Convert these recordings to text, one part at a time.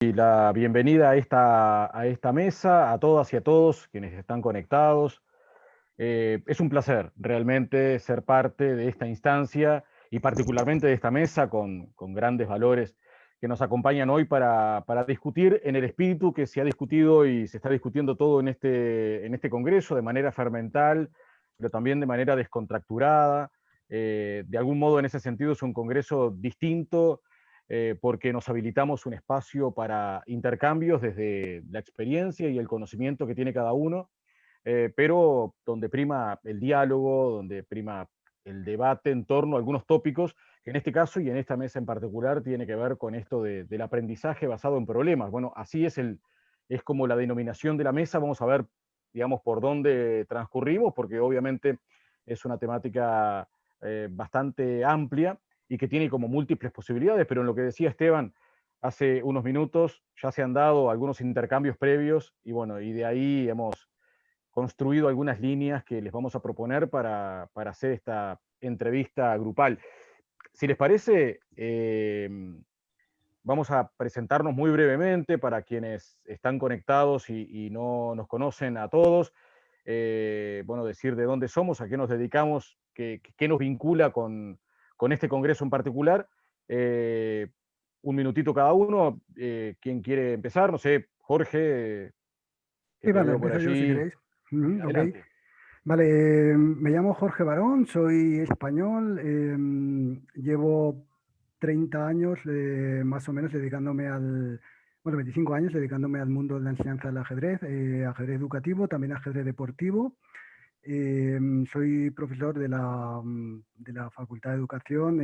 Y la bienvenida a esta mesa, a todas y a todos quienes están conectados. Es un placer realmente ser parte de esta instancia y particularmente de esta mesa con grandes valores que nos acompañan hoy para discutir en el espíritu que se ha discutido y se está discutiendo todo en este congreso de manera fermental, pero también de manera descontracturada. De algún modo en ese sentido es un congreso distinto porque nos habilitamos un espacio para intercambios desde la experiencia y el conocimiento que tiene cada uno, pero donde prima el diálogo, donde prima el debate en torno a algunos tópicos, que en este caso y en esta mesa en particular tiene que ver con esto del aprendizaje basado en problemas. Bueno, así es como la denominación de la mesa. Vamos a ver, digamos, por dónde transcurrimos, porque obviamente es una temática bastante amplia y que tiene como múltiples posibilidades, pero en lo que decía Esteban hace unos minutos ya se han dado algunos intercambios previos y bueno, y de ahí hemos construido algunas líneas que les vamos a proponer para hacer esta entrevista grupal. Si les parece, vamos a presentarnos muy brevemente para quienes están conectados y no nos conocen a todos. Bueno, decir de dónde somos, a qué nos dedicamos, qué nos vincula con este congreso en particular. Un minutito cada uno. ¿Quién quiere empezar? No sé, Jorge, que Sí, te vale, veo por empiezo yo si allí. queréis. Ok. Adelante. Vale, me llamo Jorge Barón, soy español, llevo 30 años más o menos dedicándome bueno, 25 años dedicándome al mundo de la enseñanza del ajedrez, ajedrez educativo, también ajedrez deportivo. Soy profesor de la Facultad de Educación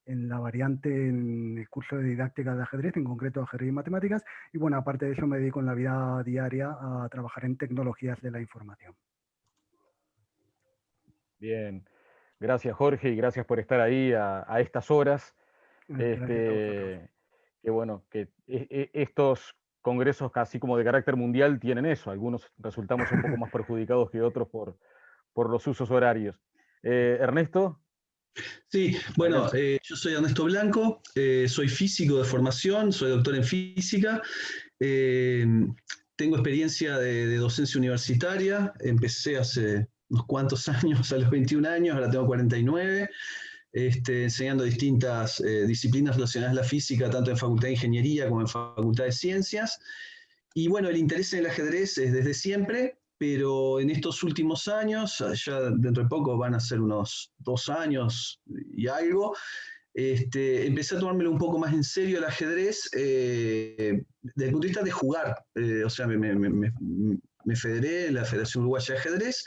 en la variante, en el curso de didáctica de ajedrez, en concreto ajedrez y matemáticas. Y bueno, aparte de eso me dedico en la vida diaria a trabajar en tecnologías de la información. Bien, gracias Jorge y gracias por estar ahí a estas horas. Gracias a vosotros. Que bueno, que estos congresos casi como de carácter mundial tienen eso. Algunos resultamos un poco más perjudicados que otros por los usos horarios. Ernesto, Sí, bueno, adelante. yo soy Ernesto Blanco, soy físico de formación, soy doctor en física, eh, tengo experiencia de docencia universitaria, empecé hace unos cuantos años, a los 21 años, ahora tengo 49, enseñando distintas disciplinas relacionadas a la física, tanto en Facultad de Ingeniería como en Facultad de Ciencias. Y bueno, el interés en el ajedrez es desde siempre, pero en estos últimos años, ya dentro de poco van a ser unos 2 años y algo, empecé a tomármelo un poco más en serio el ajedrez desde el punto de vista de jugar. O sea, me federé en la Federación Uruguaya de Ajedrez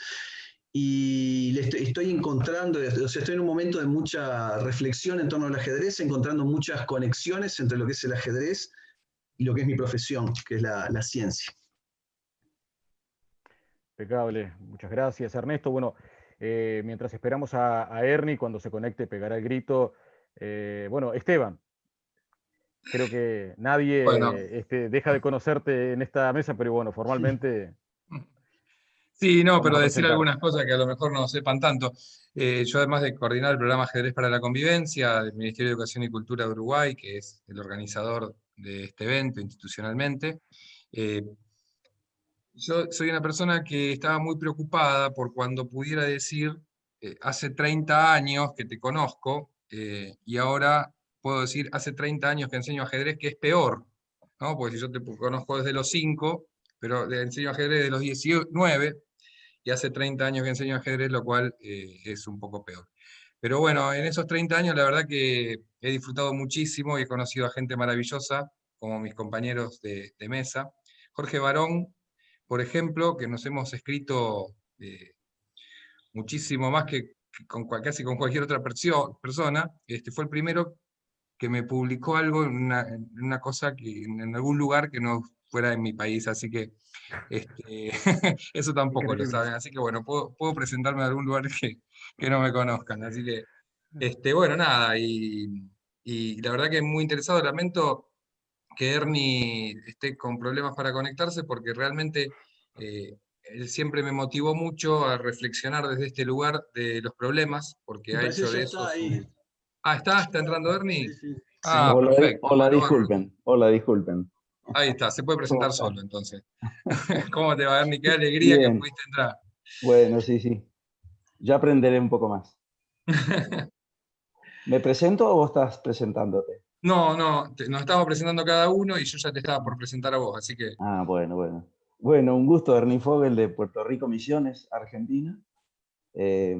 y estoy encontrando, o sea, estoy en un momento de mucha reflexión en torno al ajedrez, encontrando muchas conexiones entre lo que es el ajedrez y lo que es mi profesión, que es la ciencia. Impecable, muchas gracias Ernesto. Bueno, mientras esperamos a Ernie, cuando se conecte pegará el grito. Bueno, Esteban, creo que Bueno, nadie deja de conocerte en esta mesa, pero bueno, formalmente sí, no, vamos pero a decir presentarte. algunas cosas que a lo mejor no sepan tanto. Yo además de coordinar el programa Ajedrez para la Convivencia del Ministerio de Educación y Cultura de Uruguay, que es el organizador de este evento institucionalmente, eh, yo soy una persona que estaba muy preocupada por cuando pudiera decir, hace 30 años que te conozco, y ahora puedo decir, hace 30 años que enseño ajedrez, que es peor, ¿no? Porque si yo te conozco desde los 5, pero le enseño ajedrez desde los 19, y hace 30 años que enseño ajedrez, lo cual es un poco peor. Pero bueno, en esos 30 años la verdad que he disfrutado muchísimo y he conocido a gente maravillosa, como mis compañeros de mesa. Jorge Barón, por ejemplo, que nos hemos escrito muchísimo más que casi con cualquier otra persona, fue el primero que me publicó algo en una cosa en algún lugar que no fuera en mi país, así que eso tampoco lo Increíble. saben, así que bueno, puedo presentarme en algún lugar que no me conozcan, así que, bueno, nada, y la verdad que es muy interesado, lamento que Ernie esté con problemas para conectarse, porque realmente él siempre me motivó mucho a reflexionar desde este lugar de los problemas, porque Me ha parece que hecho ya de eso está ahí. su... Ah, está entrando Sí, Ernie. sí. Ah, Hola, perfecto. hola, Bueno, bárbaro. disculpen. Hola, disculpen. Ahí está, se puede ¿Cómo presentar están? solo entonces. ¿Cómo te va, Ernie? Qué alegría que Bien. pudiste entrar. Bueno, sí, sí. Ya aprenderé un poco más. ¿Me presento o vos estás presentándote? No, no, nos estamos presentando cada uno y yo ya te estaba por presentar a vos, así que Ah, bueno, bueno. Bueno, un gusto, Ernie Fogel de Puerto Rico Misiones, Argentina. Eh,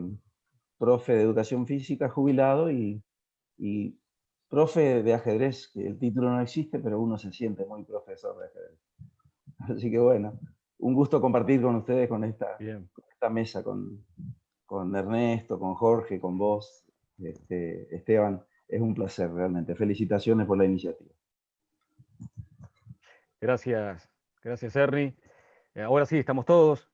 Profe de educación física, jubilado y profe de ajedrez, que el título no existe, pero uno se siente muy profesor de ajedrez. Así que bueno, un gusto compartir con ustedes Bien. con esta mesa, con Ernesto, con Jorge, con vos, Esteban. Es un placer realmente. Felicitaciones por la iniciativa. Gracias, gracias Ernie. Ahora sí, estamos todos.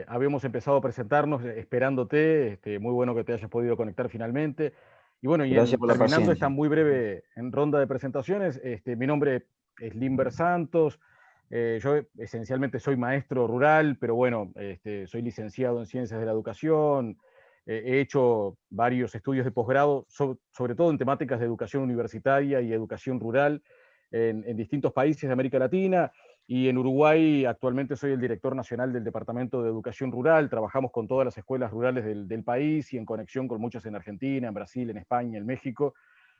Habíamos empezado a presentarnos esperándote. Muy bueno que te hayas podido conectar finalmente. Y bueno, Gracias por la terminando esta paciencia. muy breve ronda de presentaciones, mi nombre es Limber Santos. Yo esencialmente soy maestro rural, pero bueno, soy licenciado en Ciencias de la Educación. He hecho varios estudios de posgrado, sobre todo en temáticas de educación universitaria y educación rural en distintos países de América Latina. Y en Uruguay actualmente soy el director nacional del Departamento de Educación Rural. Trabajamos con todas las escuelas rurales del país y en conexión con muchas en Argentina, en Brasil, en España, en México.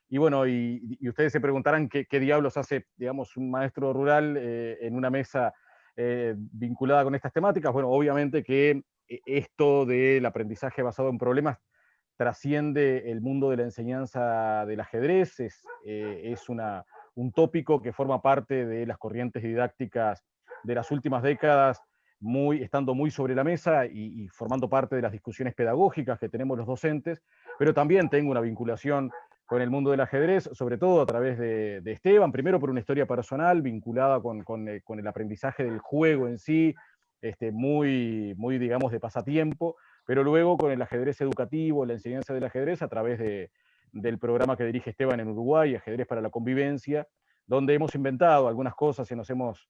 Y bueno, y ustedes se preguntarán qué diablos hace, digamos, un maestro rural en una mesa vinculada con estas temáticas. Bueno, obviamente que esto del aprendizaje basado en problemas trasciende el mundo de la enseñanza del ajedrez, es un tópico que forma parte de las corrientes didácticas de las últimas décadas, estando muy sobre la mesa y formando parte de las discusiones pedagógicas que tenemos los docentes, pero también tengo una vinculación con el mundo del ajedrez, sobre todo a través de Esteban, primero por una historia personal vinculada con el aprendizaje del juego en sí, muy, digamos, de pasatiempo, pero luego con el ajedrez educativo, la enseñanza del ajedrez a través del programa que dirige Esteban en Uruguay, Ajedrez para la Convivencia, donde hemos inventado algunas cosas y nos hemos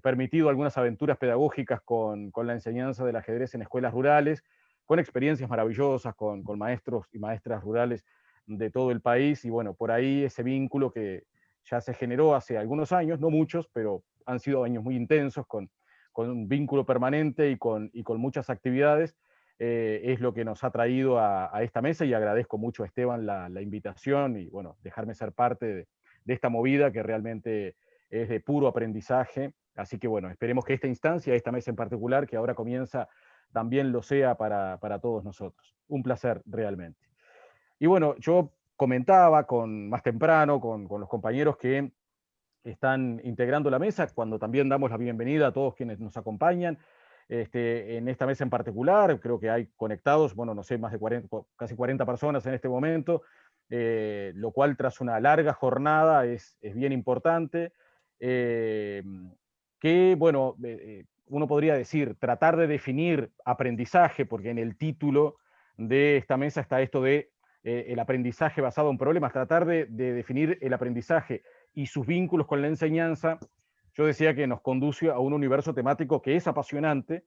permitido algunas aventuras pedagógicas con la enseñanza del ajedrez en escuelas rurales, con experiencias maravillosas, con maestros y maestras rurales de todo el país, y bueno, por ahí ese vínculo que ya se generó hace algunos años, no muchos, pero han sido años muy intensos, con un vínculo permanente y con muchas actividades, es lo que nos ha traído a esta mesa, y agradezco mucho a Esteban la invitación y bueno, dejarme ser parte de esta movida que realmente es de puro aprendizaje. Así que bueno, esperemos que esta instancia, esta mesa en particular, que ahora comienza, también lo sea para todos nosotros. Un placer realmente. Y bueno, yo comentaba más temprano con los compañeros que están integrando la mesa, cuando también damos la bienvenida a todos quienes nos acompañan. En esta mesa en particular, creo que hay conectados, bueno, no sé, más de 40, casi 40 personas en este momento, lo cual tras una larga jornada es bien importante. Que, bueno, uno podría decir, tratar de definir aprendizaje, porque en el título de esta mesa está esto de el aprendizaje basado en problemas, tratar de definir el aprendizaje y sus vínculos con la enseñanza. Yo decía que nos conduce a un universo temático que es apasionante,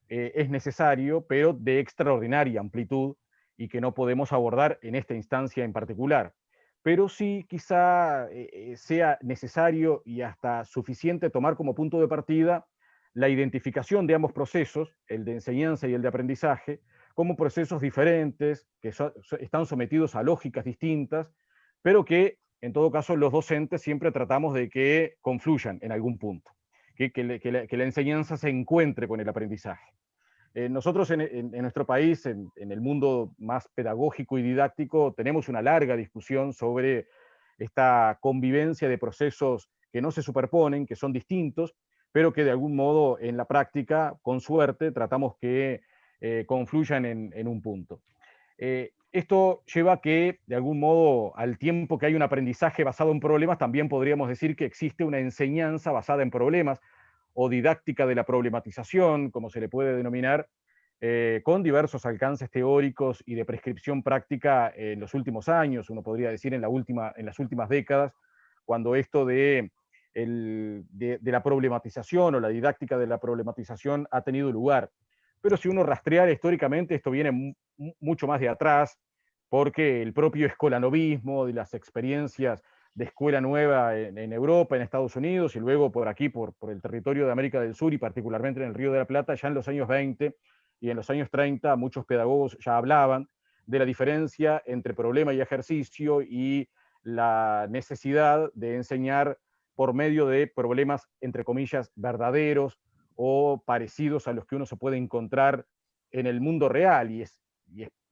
es necesario, pero de extraordinaria amplitud y que no podemos abordar en esta instancia en particular. Pero sí quizá sea necesario y hasta suficiente tomar como punto de partida la identificación de ambos procesos, el de enseñanza y el de aprendizaje, como procesos diferentes, que están sometidos a lógicas distintas, pero que en todo caso los docentes siempre tratamos de que confluyan en algún punto, que la enseñanza se encuentre con el aprendizaje. Nosotros en nuestro país, en el mundo más pedagógico y didáctico, tenemos una larga discusión sobre esta convivencia de procesos que no se superponen, que son distintos, pero que de algún modo en la práctica, con suerte, tratamos que confluyan en un punto. Esto lleva a que, de algún modo, al tiempo que hay un aprendizaje basado en problemas, también podríamos decir que existe una enseñanza basada en problemas, o didáctica de la problematización, como se le puede denominar, con diversos alcances teóricos y de prescripción práctica en los últimos años, uno podría decir en las últimas décadas, cuando esto de la problematización o la didáctica de la problematización ha tenido lugar. Pero si uno rastreara históricamente, esto viene mucho más de atrás, porque el propio escolanovismo, de las experiencias de escuela nueva en Europa, en Estados Unidos, y luego por aquí, por el territorio de América del Sur, y particularmente en el Río de la Plata, ya en los años 20 y en los años 30, muchos pedagogos ya hablaban de la diferencia entre problema y ejercicio y la necesidad de enseñar por medio de problemas, entre comillas, verdaderos o parecidos a los que uno se puede encontrar en el mundo real. Y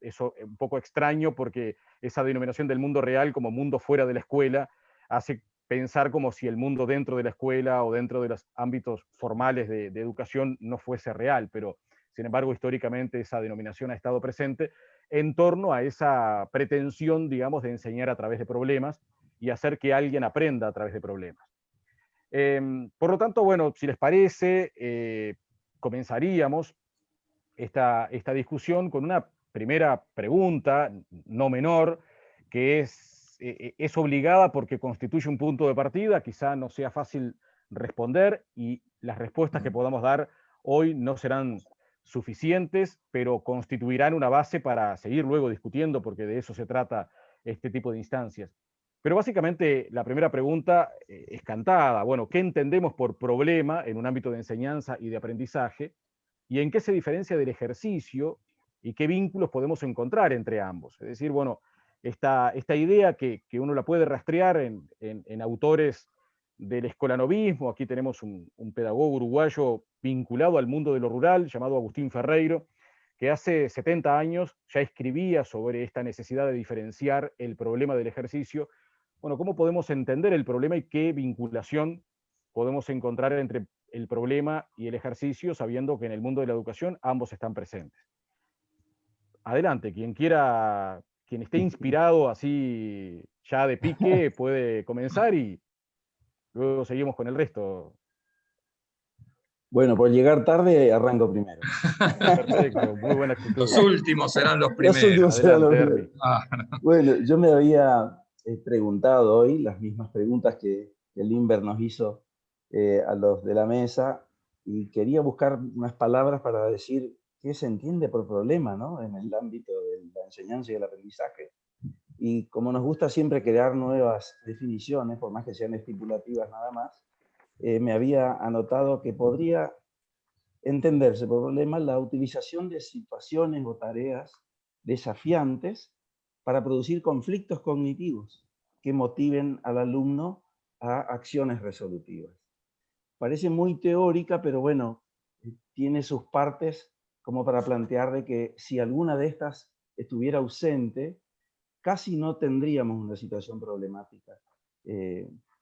eso es un poco extraño porque esa denominación del mundo real como mundo fuera de la escuela hace pensar como si el mundo dentro de la escuela o dentro de los ámbitos formales de educación no fuese real, pero sin embargo históricamente esa denominación ha estado presente en torno a esa pretensión, digamos, de enseñar a través de problemas y hacer que alguien aprenda a través de problemas. Por lo tanto, bueno, si les parece, comenzaríamos esta discusión con una primera pregunta, no menor, que es obligada porque constituye un punto de partida, quizá no sea fácil responder y las respuestas que podamos dar hoy no serán suficientes, pero constituirán una base para seguir luego discutiendo, porque de eso se trata este tipo de instancias. Pero básicamente la primera pregunta es cantada. Bueno, ¿qué entendemos por problema en un ámbito de enseñanza y de aprendizaje? ¿Y en qué se diferencia del ejercicio? ¿Y qué vínculos podemos encontrar entre ambos? Es decir, bueno, esta idea que uno la puede rastrear en autores del escolanovismo. Aquí tenemos un pedagogo uruguayo vinculado al mundo de lo rural, llamado Agustín Ferreiro, que hace 70 años ya escribía sobre esta necesidad de diferenciar el problema del ejercicio. Bueno, ¿cómo podemos entender el problema y qué vinculación podemos encontrar entre el problema y el ejercicio, sabiendo que en el mundo de la educación ambos están presentes? Adelante, quien quiera, quien esté inspirado así ya de pique, puede comenzar y luego seguimos con el resto. Bueno, por llegar tarde arranco primero. Perfecto, muy buena actitud. Los últimos serán los primeros. Los últimos serán los Adelante, primeros. Bueno, yo me había preguntado hoy las mismas preguntas que el Inver nos hizo a los de la mesa, y quería buscar unas palabras para decir qué se entiende por problema, ¿no?, en el ámbito de la enseñanza y el aprendizaje. Y como nos gusta siempre crear nuevas definiciones, por más que sean estipulativas nada más, me había anotado que podría entenderse por problema la utilización de situaciones o tareas desafiantes para producir conflictos cognitivos que motiven al alumno a acciones resolutivas. Parece muy teórica, pero bueno, tiene sus partes como para plantear de que si alguna de estas estuviera ausente, casi no tendríamos una situación problemática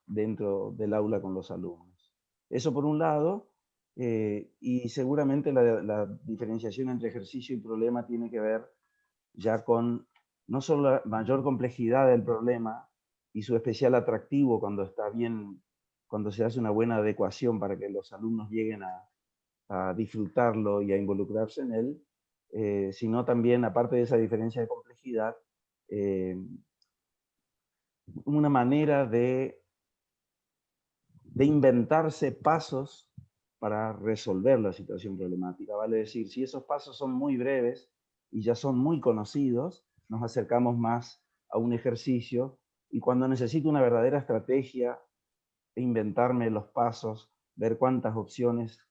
dentro del aula con los alumnos. Eso por un lado, y seguramente la diferenciación entre ejercicio y problema tiene que ver ya con no solo la mayor complejidad del problema y su especial atractivo cuando está bien, cuando se hace una buena adecuación para que los alumnos lleguen a disfrutarlo y a involucrarse en él, sino también, aparte de esa diferencia de complejidad, una manera de inventarse pasos para resolver la situación problemática. Vale decir, si esos pasos son muy breves y ya son muy conocidos, nos acercamos más a un ejercicio, y cuando necesito una verdadera estrategia, inventarme los pasos, ver cuántas opciones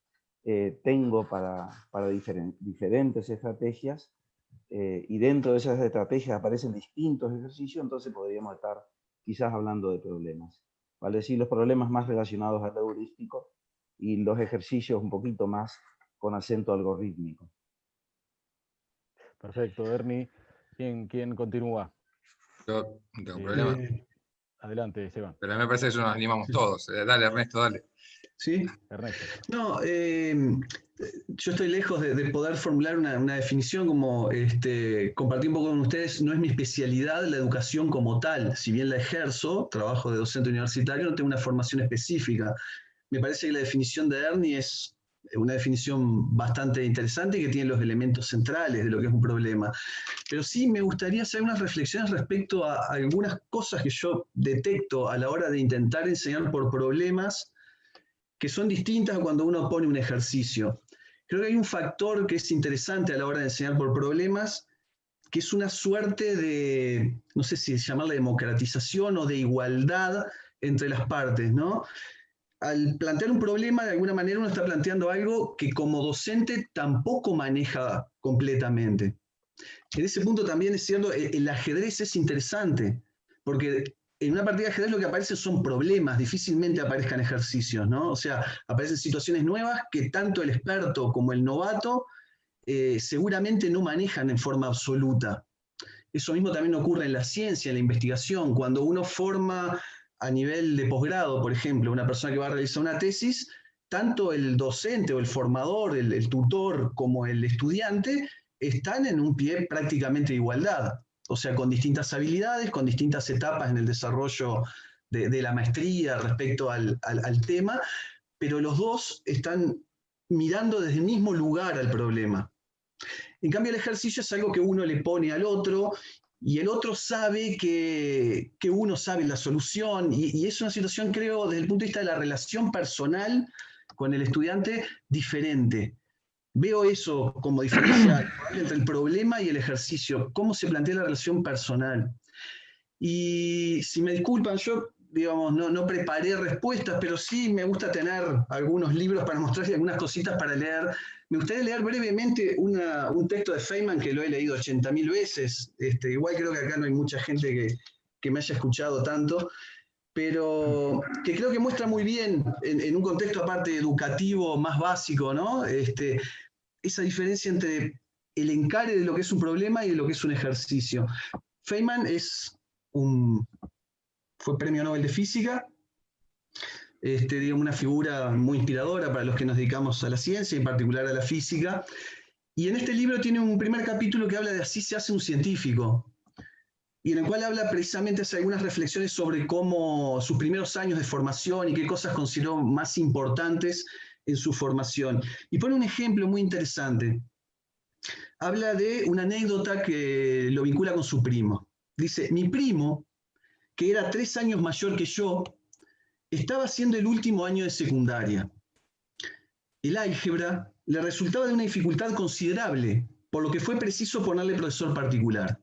tengo para diferentes estrategias, y dentro de esas estrategias aparecen distintos ejercicios, entonces podríamos estar quizás hablando de problemas. Vale decir, los problemas más relacionados al heurístico y los ejercicios un poquito más con acento algorítmico. Perfecto, Ernie. ¿Quién continúa? Yo no tengo problema. Adelante, Esteban. Pero a mí me parece que nos animamos todos. Dale, Ernesto, dale. ¿Sí? Ernesto. No, yo estoy lejos de poder formular una definición como compartir un poco con ustedes. No es mi especialidad la educación como tal. Si bien la ejerzo, trabajo de docente universitario, no tengo una formación específica. Me parece que la definición de Ernie es una definición bastante interesante y que tiene los elementos centrales de lo que es un problema. Pero sí me gustaría hacer unas reflexiones respecto a algunas cosas que yo detecto a la hora de intentar enseñar por problemas, que son distintas a cuando uno pone un ejercicio. Creo que hay un factor que es interesante a la hora de enseñar por problemas, que es una suerte de, no sé si llamarla democratización o de igualdad entre las partes, ¿no? Al plantear un problema, de alguna manera uno está planteando algo que como docente tampoco maneja completamente. En ese punto también es cierto, el ajedrez es interesante, porque en una partida de ajedrez lo que aparece son problemas, difícilmente aparezcan ejercicios, ¿no? O sea, aparecen situaciones nuevas que tanto el experto como el novato seguramente no manejan en forma absoluta. Eso mismo también ocurre en la ciencia, en la investigación. Cuando uno forma a nivel de posgrado, por ejemplo, una persona que va a realizar una tesis, tanto el docente o el formador, el tutor, como el estudiante, están en un pie prácticamente de igualdad. O sea, con distintas habilidades, con distintas etapas en el desarrollo de la maestría respecto al tema, pero los dos están mirando desde el mismo lugar al problema. En cambio, el ejercicio es algo que uno le pone al otro y el otro sabe que uno sabe la solución y es una situación, creo, desde el punto de vista de la relación personal con el estudiante, diferente. Veo eso como diferencia entre el problema y el ejercicio, cómo se plantea la relación personal. Y si me disculpan, yo digamos, no preparé respuestas, pero sí me gusta tener algunos libros para mostrarles algunas cositas para leer. Me gustaría leer brevemente un texto de Feynman que lo he leído 80.000 veces. Igual creo que acá no hay mucha gente que me haya escuchado tanto, pero que creo que muestra muy bien, en un contexto aparte educativo más básico, ¿no? Esa diferencia entre el encare de lo que es un problema y de lo que es un ejercicio. Feynman fue premio Nobel de Física, digamos, una figura muy inspiradora para los que nos dedicamos a la ciencia, en particular a la física. Y en este libro tiene un primer capítulo que habla de así se hace un científico, y en el cual habla precisamente, hace algunas reflexiones sobre cómo sus primeros años de formación y qué cosas consideró más importantes en su formación. Y pone un ejemplo muy interesante. Habla de una anécdota que lo vincula con su primo. Dice, mi primo, que era 3 años mayor que yo, estaba haciendo el último año de secundaria. El álgebra le resultaba de una dificultad considerable, por lo que fue preciso ponerle profesor particular.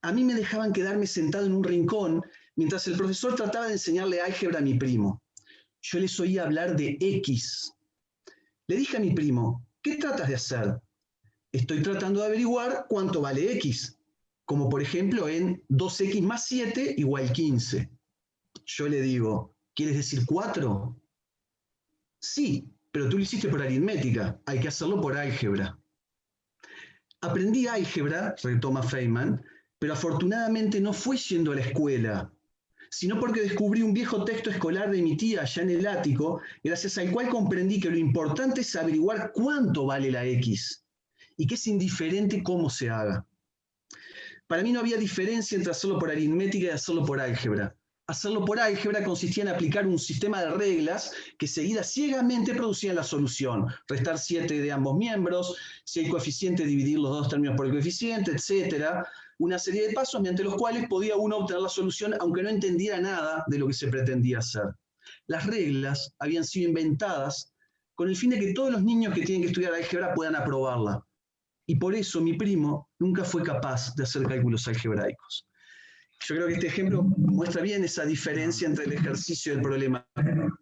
A mí me dejaban quedarme sentado en un rincón mientras el profesor trataba de enseñarle álgebra a mi primo. Yo les oía hablar de X. Le dije a mi primo, ¿qué tratas de hacer? Estoy tratando de averiguar cuánto vale X, como por ejemplo en 2X más 7 igual 15. Yo le digo, ¿quieres decir 4? Sí, pero tú lo hiciste por aritmética, hay que hacerlo por álgebra. Aprendí álgebra, retoma Feynman, pero afortunadamente no fue yendo a la escuela, sino porque descubrí un viejo texto escolar de mi tía allá en el ático, gracias al cual comprendí que lo importante es averiguar cuánto vale la X, y que es indiferente cómo se haga. Para mí no había diferencia entre hacerlo por aritmética y hacerlo por álgebra. Hacerlo por álgebra consistía en aplicar un sistema de reglas que seguidas ciegamente producían la solución. Restar 7 de ambos miembros, si hay coeficiente, dividir los dos términos por el coeficiente, etc. Una serie de pasos mediante los cuales podía uno obtener la solución aunque no entendiera nada de lo que se pretendía hacer. Las reglas habían sido inventadas con el fin de que todos los niños que tienen que estudiar álgebra puedan aprobarla. Y por eso mi primo nunca fue capaz de hacer cálculos algebraicos. Yo creo que este ejemplo muestra bien esa diferencia entre el ejercicio y el problema.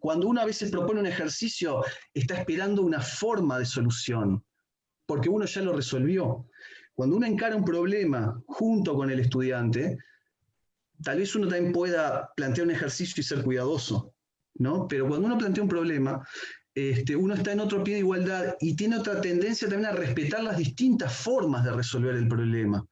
Cuando uno a veces propone un ejercicio, está esperando una forma de solución, porque uno ya lo resolvió. Cuando uno encara un problema junto con el estudiante, tal vez uno también pueda plantear un ejercicio y ser cuidadoso, ¿no? Pero cuando uno plantea un problema, uno está en otro pie de igualdad y tiene otra tendencia también a respetar las distintas formas de resolver el problema,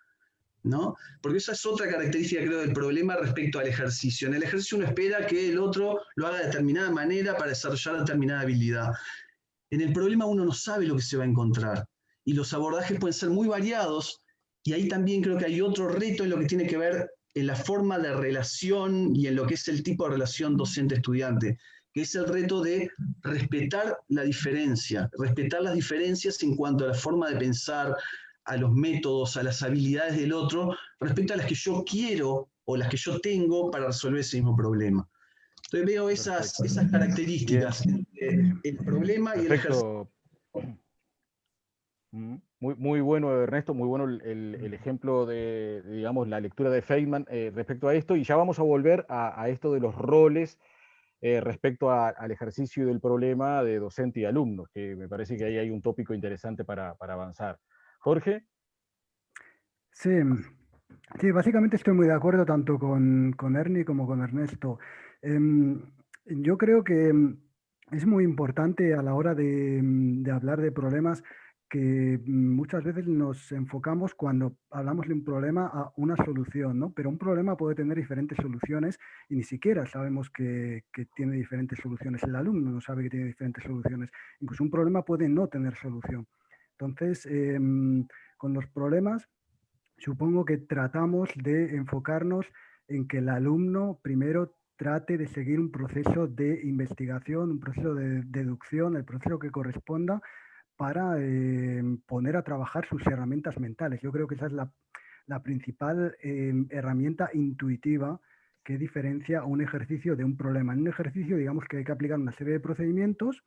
¿no? Porque esa es otra característica, creo, del problema respecto al ejercicio. En el ejercicio uno espera que el otro lo haga de determinada manera para desarrollar determinada habilidad. En el problema uno no sabe lo que se va a encontrar y los abordajes pueden ser muy variados y ahí también creo que hay otro reto en lo que tiene que ver en la forma de relación y en lo que es el tipo de relación docente-estudiante, que es el reto de respetar la diferencia, respetar las diferencias en cuanto a la forma de pensar, a los métodos, a las habilidades del otro, respecto a las que yo quiero o las que yo tengo para resolver ese mismo problema. Entonces veo esas características entre el problema y el ejercicio. Muy bueno, Ernesto, muy bueno el ejemplo digamos, la lectura de Feynman respecto a esto, y ya vamos a volver a esto de los roles respecto al ejercicio del problema de docente y alumno, que me parece que ahí hay un tópico interesante para avanzar. Jorge. Sí, sí, básicamente estoy muy de acuerdo tanto con Ernie como con Ernesto. Em, yo creo que es muy importante a la hora de hablar de problemas que muchas veces nos enfocamos cuando hablamos de un problema a una solución, ¿no? Pero un problema puede tener diferentes soluciones y ni siquiera sabemos que tiene diferentes soluciones. El alumno no sabe que tiene diferentes soluciones. Incluso un problema puede no tener solución. Entonces, con los problemas supongo que tratamos de enfocarnos en que el alumno primero trate de seguir un proceso de investigación, un proceso de deducción, el proceso que corresponda para poner a trabajar sus herramientas mentales. Yo creo que esa es la principal herramienta intuitiva que diferencia un ejercicio de un problema. En un ejercicio, digamos que hay que aplicar una serie de procedimientos.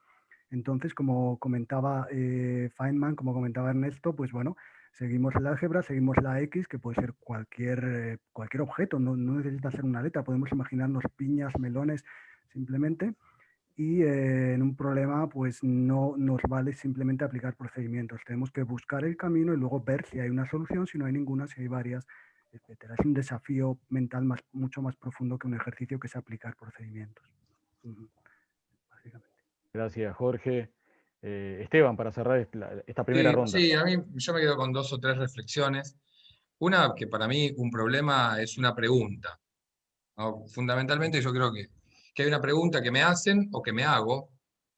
Entonces, como comentaba Feynman, como comentaba Ernesto, pues bueno, seguimos el álgebra, seguimos la X, que puede ser cualquier objeto, no necesita ser una letra, podemos imaginarnos piñas, melones, simplemente. Y en un problema, pues no nos vale simplemente aplicar procedimientos. Tenemos que buscar el camino y luego ver si hay una solución, si no hay ninguna, si hay varias, etcétera. Es un desafío mental mucho más profundo que un ejercicio que es aplicar procedimientos. Básicamente. Gracias, Jorge. Esteban, para cerrar esta primera ronda. Sí, a mí yo me quedo con 2 o 3 reflexiones. Una, que para mí un problema es una pregunta, ¿no? Fundamentalmente yo creo que hay una pregunta que me hacen o que me hago,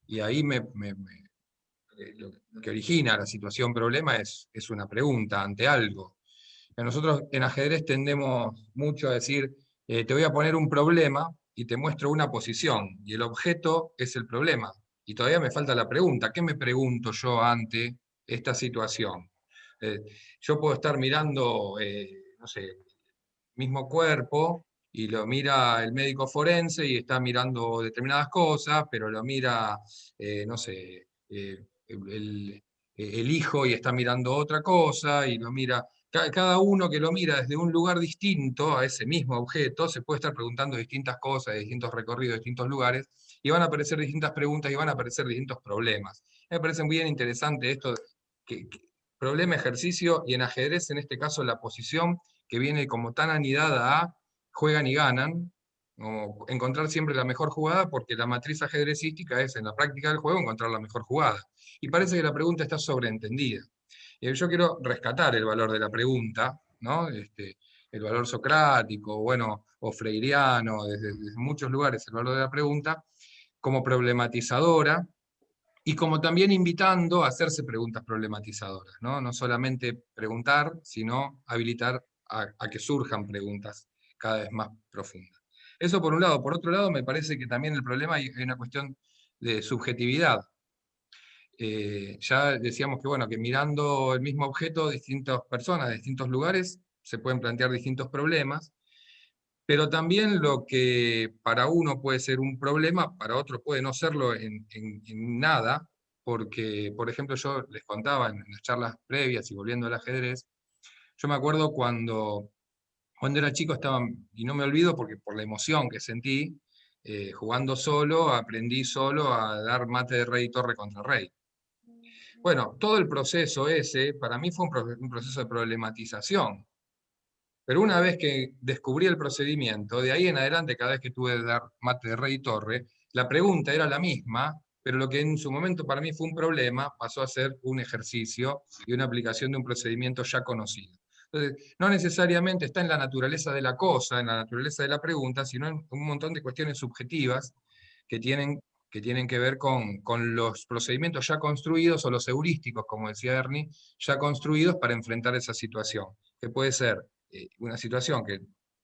y ahí lo que origina la situación problema es una pregunta ante algo. Nosotros en ajedrez tendemos mucho a decir, te voy a poner un problema y te muestro una posición, y el objeto es el problema. Y todavía me falta la pregunta, ¿qué me pregunto yo ante esta situación? Eh, yo puedo estar mirando, no sé, mismo cuerpo, y lo mira el médico forense y está mirando determinadas cosas, pero lo mira, no sé, el hijo y está mirando otra cosa, y lo mira, cada uno que lo mira desde un lugar distinto a ese mismo objeto, se puede estar preguntando distintas cosas, de distintos recorridos, de distintos lugares, y van a aparecer distintas preguntas y van a aparecer distintos problemas. Me parece muy bien interesante esto, problema, ejercicio, y en ajedrez, en este caso, la posición que viene como tan anidada a juegan y ganan, o encontrar siempre la mejor jugada, porque la matriz ajedrecística es en la práctica del juego encontrar la mejor jugada. Y parece que la pregunta está sobreentendida. Y yo quiero rescatar el valor de la pregunta, ¿no? El valor socrático, bueno, o freiriano, desde muchos lugares el valor de la pregunta, como problematizadora, y como también invitando a hacerse preguntas problematizadoras, ¿no? No solamente preguntar, sino habilitar a que surjan preguntas cada vez más profundas. Eso por un lado. Por otro lado, me parece que también el problema hay una cuestión de subjetividad. Ya decíamos que, bueno, que mirando el mismo objeto, distintas personas de distintos lugares se pueden plantear distintos problemas, pero también lo que para uno puede ser un problema, para otro puede no serlo en nada, porque, por ejemplo, yo les contaba en las charlas previas y volviendo al ajedrez, yo me acuerdo cuando era chico estaba, y no me olvido porque por la emoción que sentí, jugando solo, aprendí solo a dar mate de rey y torre contra rey. Bueno, todo el proceso ese, para mí fue un proceso de problematización. Pero una vez que descubrí el procedimiento, de ahí en adelante, cada vez que tuve que dar mate de rey y torre, la pregunta era la misma, pero lo que en su momento para mí fue un problema pasó a ser un ejercicio y una aplicación de un procedimiento ya conocido. Entonces, no necesariamente está en la naturaleza de la cosa, en la naturaleza de la pregunta, sino en un montón de cuestiones subjetivas que tienen que ver con los procedimientos ya construidos o los heurísticos, como decía Ernie, ya construidos para enfrentar esa situación, que puede ser una situación que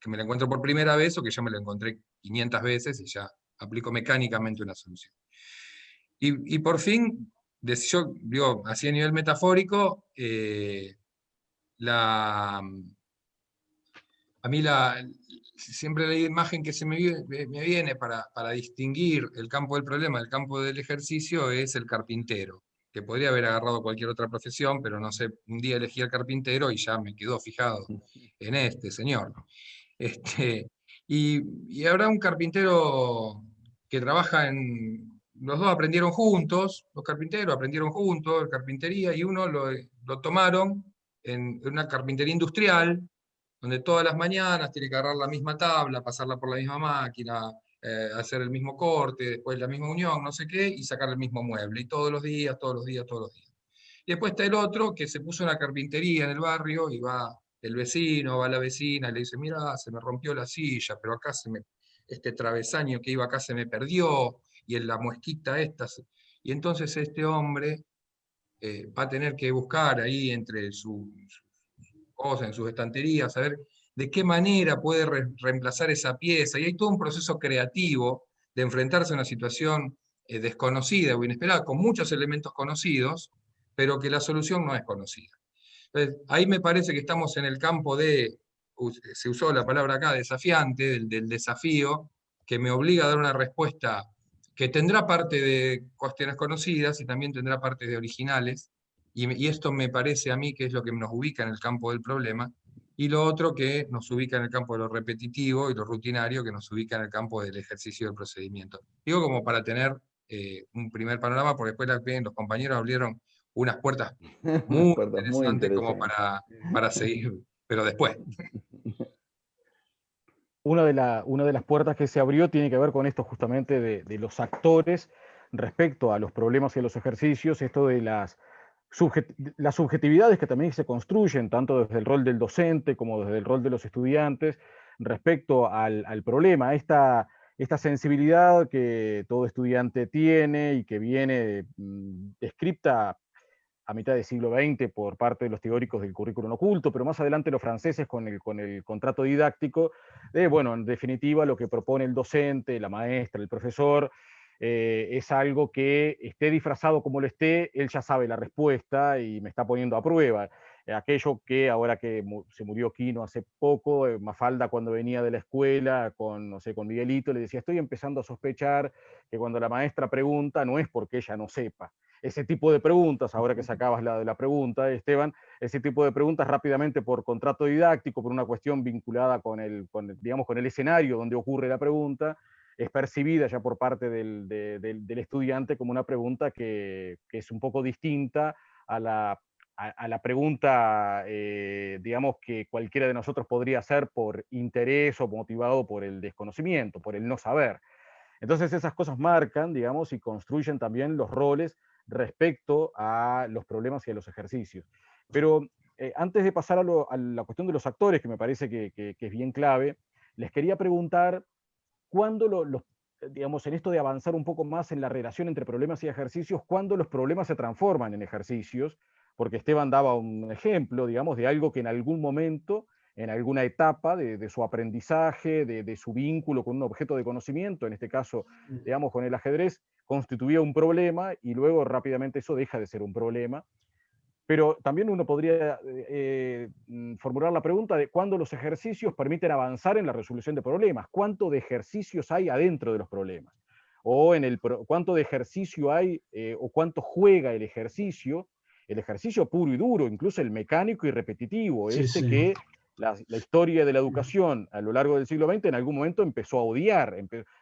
me la encuentro por primera vez o que ya me la encontré 500 veces y ya aplico mecánicamente una solución. Y por fin, yo digo, así a nivel metafórico, a mí siempre la imagen que se me viene para distinguir el campo del problema del campo del ejercicio es el carpintero. que podría haber agarrado cualquier otra profesión, pero no sé, un día elegí al carpintero y ya me quedó fijado en este señor. Y habrá un carpintero que trabaja en... Los dos aprendieron juntos, los carpinteros aprendieron juntos, carpintería, y uno lo tomaron en una carpintería industrial, donde todas las mañanas tiene que agarrar la misma tabla, pasarla por la misma máquina, hacer el mismo corte, después la misma unión, no sé qué, y sacar el mismo mueble, y todos los días, todos los días, todos los días. Y después está el otro que se puso una carpintería en el barrio y va el vecino, va la vecina y le dice, mira, se me rompió la silla, pero acá este travesaño que iba acá se me perdió, y en la muesquita esta. Y entonces este hombre va a tener que buscar ahí entre sus cosas, en sus estanterías, a ver de qué manera puede reemplazar esa pieza. Y hay todo un proceso creativo de enfrentarse a una situación desconocida o inesperada, con muchos elementos conocidos, pero que la solución no es conocida. Entonces, ahí me parece que estamos en el campo se usó la palabra acá, desafiante, del desafío, que me obliga a dar una respuesta que tendrá parte de cuestiones conocidas y también tendrá parte de originales, y esto me parece a mí que es lo que nos ubica en el campo del problema, y lo otro que nos ubica en el campo de lo repetitivo y lo rutinario, que nos ubica en el campo del ejercicio del procedimiento. Digo como para tener un primer panorama, porque después los compañeros abrieron unas puertas Unas muy puertas muy interesantes como interesantes. para seguir, pero después. Una de las puertas que se abrió tiene que ver con esto justamente de los actores respecto a los problemas y a los ejercicios, esto de las subjetividades que también se construyen, tanto desde el rol del docente como desde el rol de los estudiantes, respecto al problema, esta sensibilidad que todo estudiante tiene y que viene descripta a mitad del siglo XX por parte de los teóricos del currículum oculto, pero más adelante los franceses con el contrato didáctico, bueno, en definitiva lo que propone el docente, la maestra, el profesor, es algo que esté disfrazado como lo esté, él ya sabe la respuesta y me está poniendo a prueba. Aquello que ahora que se murió Quino hace poco, Mafalda cuando venía de la escuela con, no sé, con Miguelito, le decía, estoy empezando a sospechar que cuando la maestra pregunta no es porque ella no sepa. Ese tipo de preguntas, ahora que sacabas la de la pregunta, Esteban, ese tipo de preguntas rápidamente por contrato didáctico, por una cuestión vinculada digamos, con el escenario donde ocurre la pregunta, es percibida ya por parte del estudiante como una pregunta que es un poco distinta a la pregunta, digamos, que cualquiera de nosotros podría hacer por interés o motivado por el desconocimiento, por el no saber. Entonces esas cosas marcan, digamos, y construyen también los roles respecto a los problemas y a los ejercicios. Pero antes de pasar a la cuestión de los actores, que me parece que es bien clave, les quería preguntar cuándo digamos, en esto de avanzar un poco más en la relación entre problemas y ejercicios, cuándo los problemas se transforman en ejercicios, porque Esteban daba un ejemplo, digamos, de algo que en algún momento, en alguna etapa de su aprendizaje, de su vínculo con un objeto de conocimiento, en este caso, digamos, con el ajedrez, constituía un problema y luego rápidamente eso deja de ser un problema. Pero también uno podría formular la pregunta de cuándo los ejercicios permiten avanzar en la resolución de problemas, cuánto de ejercicios hay adentro de los problemas, o cuánto de ejercicio hay o cuánto juega el ejercicio puro y duro, incluso el mecánico y repetitivo, Sí, sí. que la historia de la educación a lo largo del siglo XX en algún momento empezó a odiar,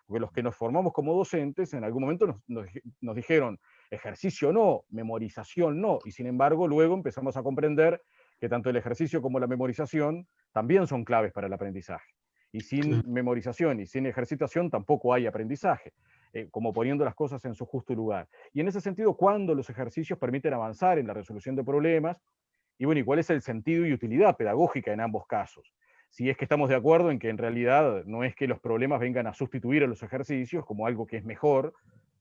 porque los que nos formamos como docentes en algún momento nos dijeron, ejercicio no, memorización no, y sin embargo luego empezamos a comprender que tanto el ejercicio como la memorización también son claves para el aprendizaje. Y sin memorización y sin ejercitación tampoco hay aprendizaje, como poniendo las cosas en su justo lugar. Y en ese sentido, ¿cuándo los ejercicios permiten avanzar en la resolución de problemas? Y bueno, ¿y cuál es el sentido y utilidad pedagógica en ambos casos? Si es que estamos de acuerdo en que en realidad no es que los problemas vengan a sustituir a los ejercicios como algo que es mejor,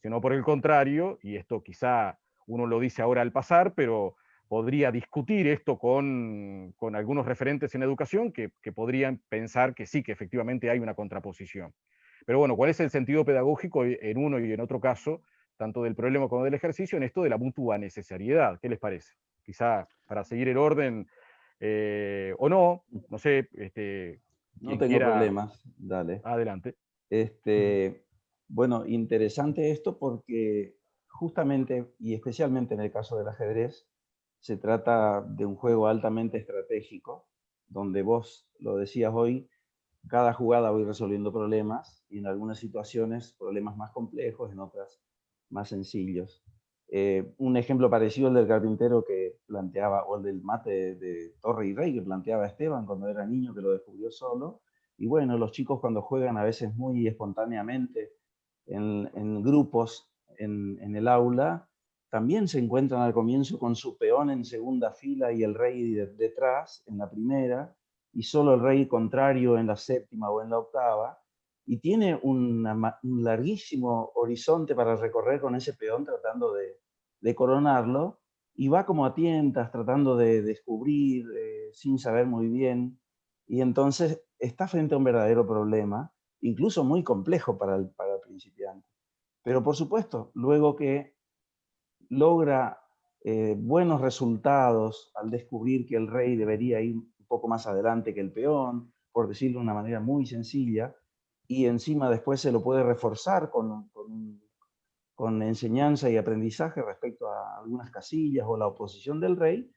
sino por el contrario, y esto quizá uno lo dice ahora al pasar, pero podría discutir esto con algunos referentes en educación que podrían pensar que sí, que efectivamente hay una contraposición. Pero bueno, ¿cuál es el sentido pedagógico en uno y en otro caso, tanto del problema como del ejercicio, en esto de la mutua necesariedad? ¿Qué les parece? Quizá para seguir el orden, o no sé, No quien tengo quiera, problemas, dale. adelante. Bueno, interesante esto porque justamente y especialmente en el caso del ajedrez, se trata de un juego altamente estratégico, donde vos, lo decías hoy, cada jugada voy resolviendo problemas y en algunas situaciones problemas más complejos, en otras más sencillos. Un ejemplo parecido al del carpintero que planteaba, o el del mate de torre y rey que planteaba Esteban cuando era niño, que lo descubrió solo. Y bueno, los chicos cuando juegan a veces muy espontáneamente en grupos en el aula, también se encuentran al comienzo con su peón en segunda fila y el rey detrás en la primera, y solo el rey contrario en la séptima o en la octava, y tiene un larguísimo horizonte para recorrer con ese peón tratando de coronarlo, y va como a tientas tratando de descubrir sin saber muy bien, y entonces está frente a un verdadero problema, incluso muy complejo para el principiante. Pero por supuesto, luego que logra buenos resultados al descubrir que el rey debería ir un poco más adelante que el peón, por decirlo de una manera muy sencilla, y encima después se lo puede reforzar con enseñanza y aprendizaje respecto a algunas casillas o la oposición del rey.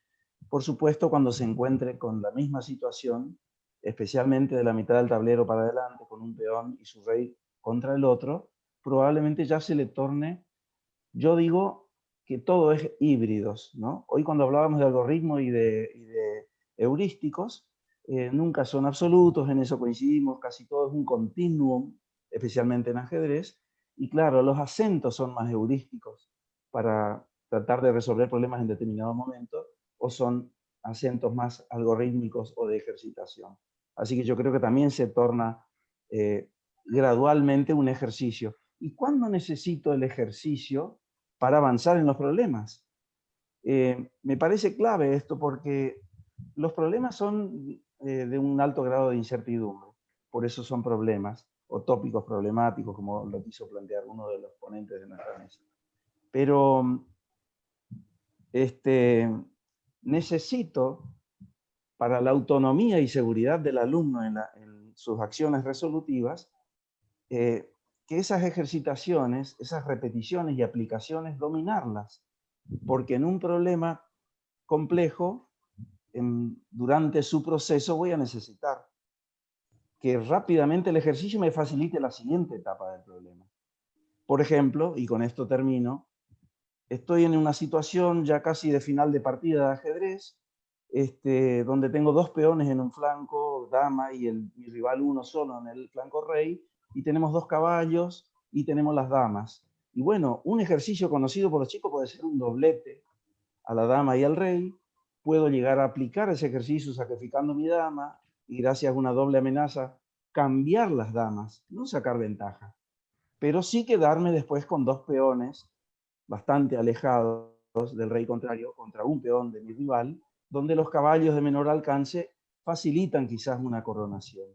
Por supuesto, cuando se encuentre con la misma situación, especialmente de la mitad del tablero para adelante, con un peón y su rey contra el otro, probablemente ya se le torne, yo digo que todo es híbridos, ¿no? Hoy cuando hablábamos de algoritmos y de heurísticos, nunca son absolutos, en eso coincidimos, casi todo es un continuum, especialmente en ajedrez, y claro, los acentos son más heurísticos para tratar de resolver problemas en determinado momento, o son acentos más algorítmicos o de ejercitación. Así que yo creo que también se torna gradualmente un ejercicio. ¿Y cuándo necesito el ejercicio para avanzar en los problemas? Me parece clave esto porque los problemas son de un alto grado de incertidumbre. Por eso son problemas o tópicos problemáticos, como lo quiso plantear uno de los ponentes de nuestra mesa. Pero necesito, para la autonomía y seguridad del alumno en sus acciones resolutivas, que esas ejercitaciones, esas repeticiones y aplicaciones, dominarlas. Porque en un problema complejo, durante su proceso voy a necesitar que rápidamente el ejercicio me facilite la siguiente etapa del problema. Por ejemplo, y con esto termino, estoy en una situación ya casi de final de partida de ajedrez, donde tengo dos peones en un flanco, dama, y mi rival uno solo en el flanco rey, y tenemos dos caballos y tenemos las damas. Y bueno, un ejercicio conocido por los chicos puede ser un doblete a la dama y al rey. Puedo llegar a aplicar ese ejercicio sacrificando mi dama y gracias a una doble amenaza cambiar las damas, no sacar ventaja, pero sí quedarme después con dos peones bastante alejados del rey contrario contra un peón de mi rival, donde los caballos de menor alcance facilitan quizás una coronación.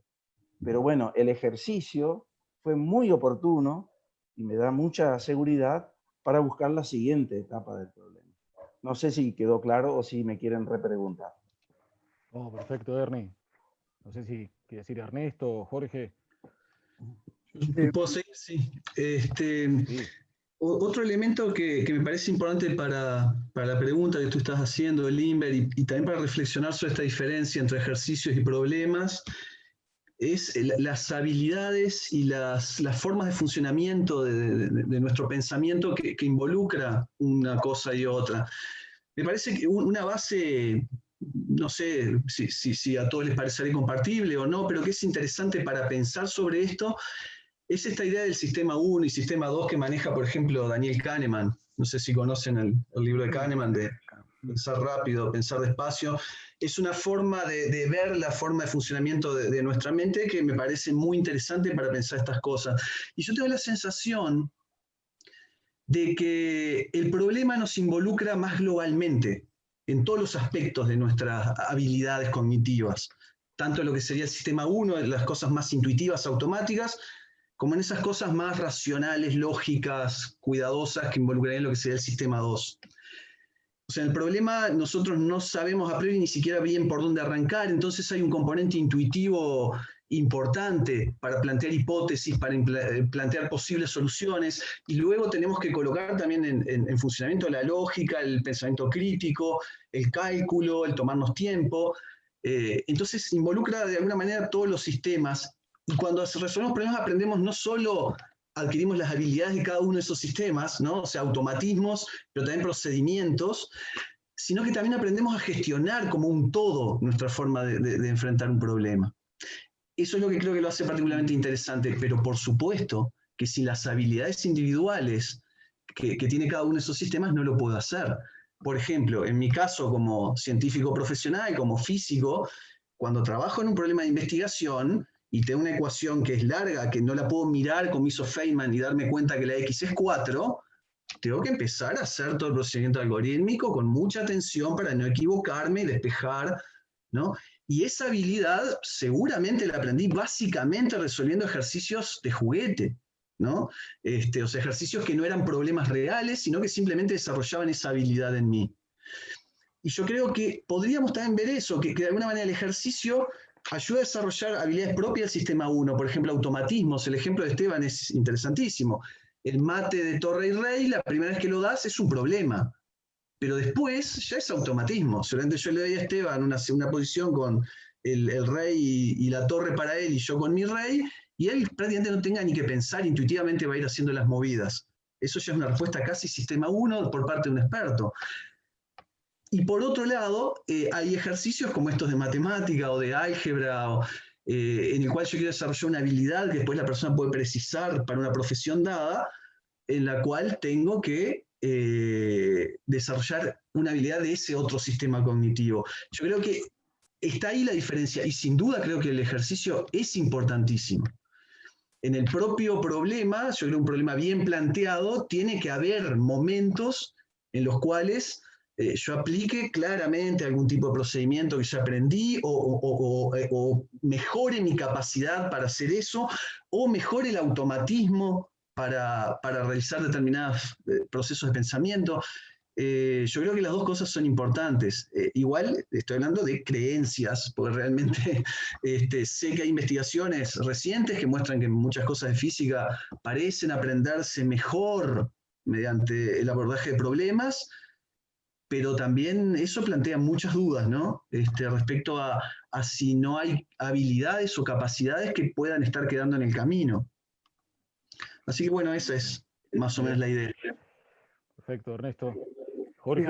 Pero bueno, el ejercicio fue muy oportuno y me da mucha seguridad para buscar la siguiente etapa del problema. No sé si quedó claro o si me quieren repreguntar. Oh, perfecto, Ernie. No sé si quiere decir Ernesto, Jorge. ¿Puedo seguir? Sí. Sí. Otro elemento que me parece importante para la pregunta que tú estás haciendo, Limber, y también para reflexionar sobre esta diferencia entre ejercicios y problemas, es las habilidades y las formas de funcionamiento de nuestro pensamiento que involucra una cosa y otra. Me parece que una base, no sé si a todos les parecerá compartible o no, pero que es interesante para pensar sobre esto, es esta idea del sistema 1 y sistema 2 que maneja, por ejemplo, Daniel Kahneman. No sé si conocen el libro de Kahneman de pensar rápido, pensar despacio. Es una forma de ver la forma de funcionamiento de nuestra mente que me parece muy interesante para pensar estas cosas. Y yo tengo la sensación de que el problema nos involucra más globalmente en todos los aspectos de nuestras habilidades cognitivas, tanto en lo que sería el sistema 1, las cosas más intuitivas, automáticas, como en esas cosas más racionales, lógicas, cuidadosas que involucrarían lo que sería el sistema 2. O sea, el problema nosotros no sabemos a priori ni siquiera bien por dónde arrancar, entonces hay un componente intuitivo importante para plantear hipótesis, para plantear posibles soluciones, y luego tenemos que colocar también en funcionamiento la lógica, el pensamiento crítico, el cálculo, el tomarnos tiempo. Entonces involucra de alguna manera todos los sistemas, y cuando resolvemos problemas aprendemos no solo adquirimos las habilidades de cada uno de esos sistemas, ¿no? O sea, automatismos, pero también procedimientos, sino que también aprendemos a gestionar como un todo nuestra forma de enfrentar un problema. Eso es lo que creo que lo hace particularmente interesante, pero por supuesto que sin las habilidades individuales que tiene cada uno de esos sistemas no lo puedo hacer. Por ejemplo, en mi caso como científico profesional, como físico, cuando trabajo en un problema de investigación y tengo una ecuación que es larga, que no la puedo mirar con Miso-Feynman y darme cuenta que la X es 4, tengo que empezar a hacer todo el procedimiento algorítmico con mucha atención para no equivocarme y despejar, ¿no? Y esa habilidad seguramente la aprendí básicamente resolviendo ejercicios de juguete, ¿no? O sea, ejercicios que no eran problemas reales, sino que simplemente desarrollaban esa habilidad en mí. Y yo creo que podríamos también ver eso, que de alguna manera el ejercicio ayuda a desarrollar habilidades propias del sistema 1, por ejemplo, automatismos. El ejemplo de Esteban es interesantísimo. El mate de torre y rey, la primera vez que lo das es un problema, pero después ya es automatismo. Seguramente yo le doy a Esteban una posición con el rey y la torre para él y yo con mi rey, y él prácticamente no tenga ni que pensar, intuitivamente va a ir haciendo las movidas. Eso ya es una respuesta casi sistema 1 por parte de un experto. Y por otro lado, hay ejercicios como estos de matemática o de álgebra, en el cual yo quiero desarrollar una habilidad que después la persona puede precisar para una profesión dada, en la cual tengo que desarrollar una habilidad de ese otro sistema cognitivo. Yo creo que está ahí la diferencia, y sin duda creo que el ejercicio es importantísimo. En el propio problema, yo creo que un problema bien planteado, tiene que haber momentos en los cuales yo aplique claramente algún tipo de procedimiento que ya aprendí, o mejore mi capacidad para hacer eso, o mejore el automatismo para realizar determinados procesos de pensamiento. Yo creo que las dos cosas son importantes. Igual estoy hablando de creencias, porque realmente sé que hay investigaciones recientes que muestran que muchas cosas de física parecen aprenderse mejor mediante el abordaje de problemas, pero también eso plantea muchas dudas, ¿no? Respecto a si no hay habilidades o capacidades que puedan estar quedando en el camino. Así que bueno, esa es más o menos la idea. Perfecto, Ernesto. Jorge.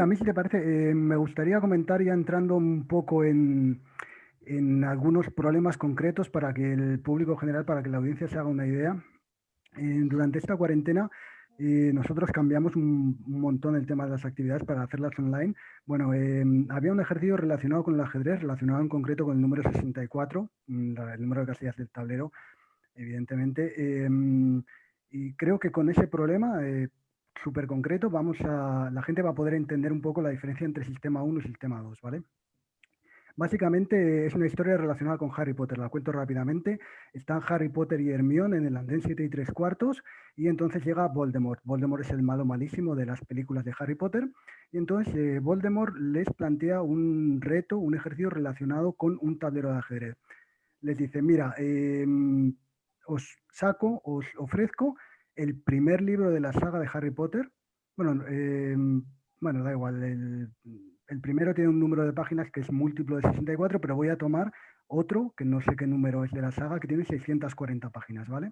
A mí si te parece, me gustaría comentar ya entrando un poco en algunos problemas concretos para que el público general, para que la audiencia se haga una idea. Durante esta cuarentena nosotros cambiamos un montón el tema de las actividades para hacerlas online. Bueno, había un ejercicio relacionado con el ajedrez, relacionado en concreto con el número 64, el número de casillas del tablero, evidentemente. Y creo que con ese problema súper concreto la gente va a poder entender un poco la diferencia entre sistema 1 y sistema 2, ¿vale? Básicamente es una historia relacionada con Harry Potter, la cuento rápidamente. Están Harry Potter y Hermione en el andén 7 3/4 y entonces llega Voldemort. Voldemort es el malo malísimo de las películas de Harry Potter y entonces Voldemort les plantea un reto, un ejercicio relacionado con un tablero de ajedrez. Les dice, mira, os ofrezco el primer libro de la saga de Harry Potter. Bueno, da igual, el primero tiene un número de páginas que es múltiplo de 64, pero voy a tomar otro, que no sé qué número es de la saga, que tiene 640 páginas, ¿vale?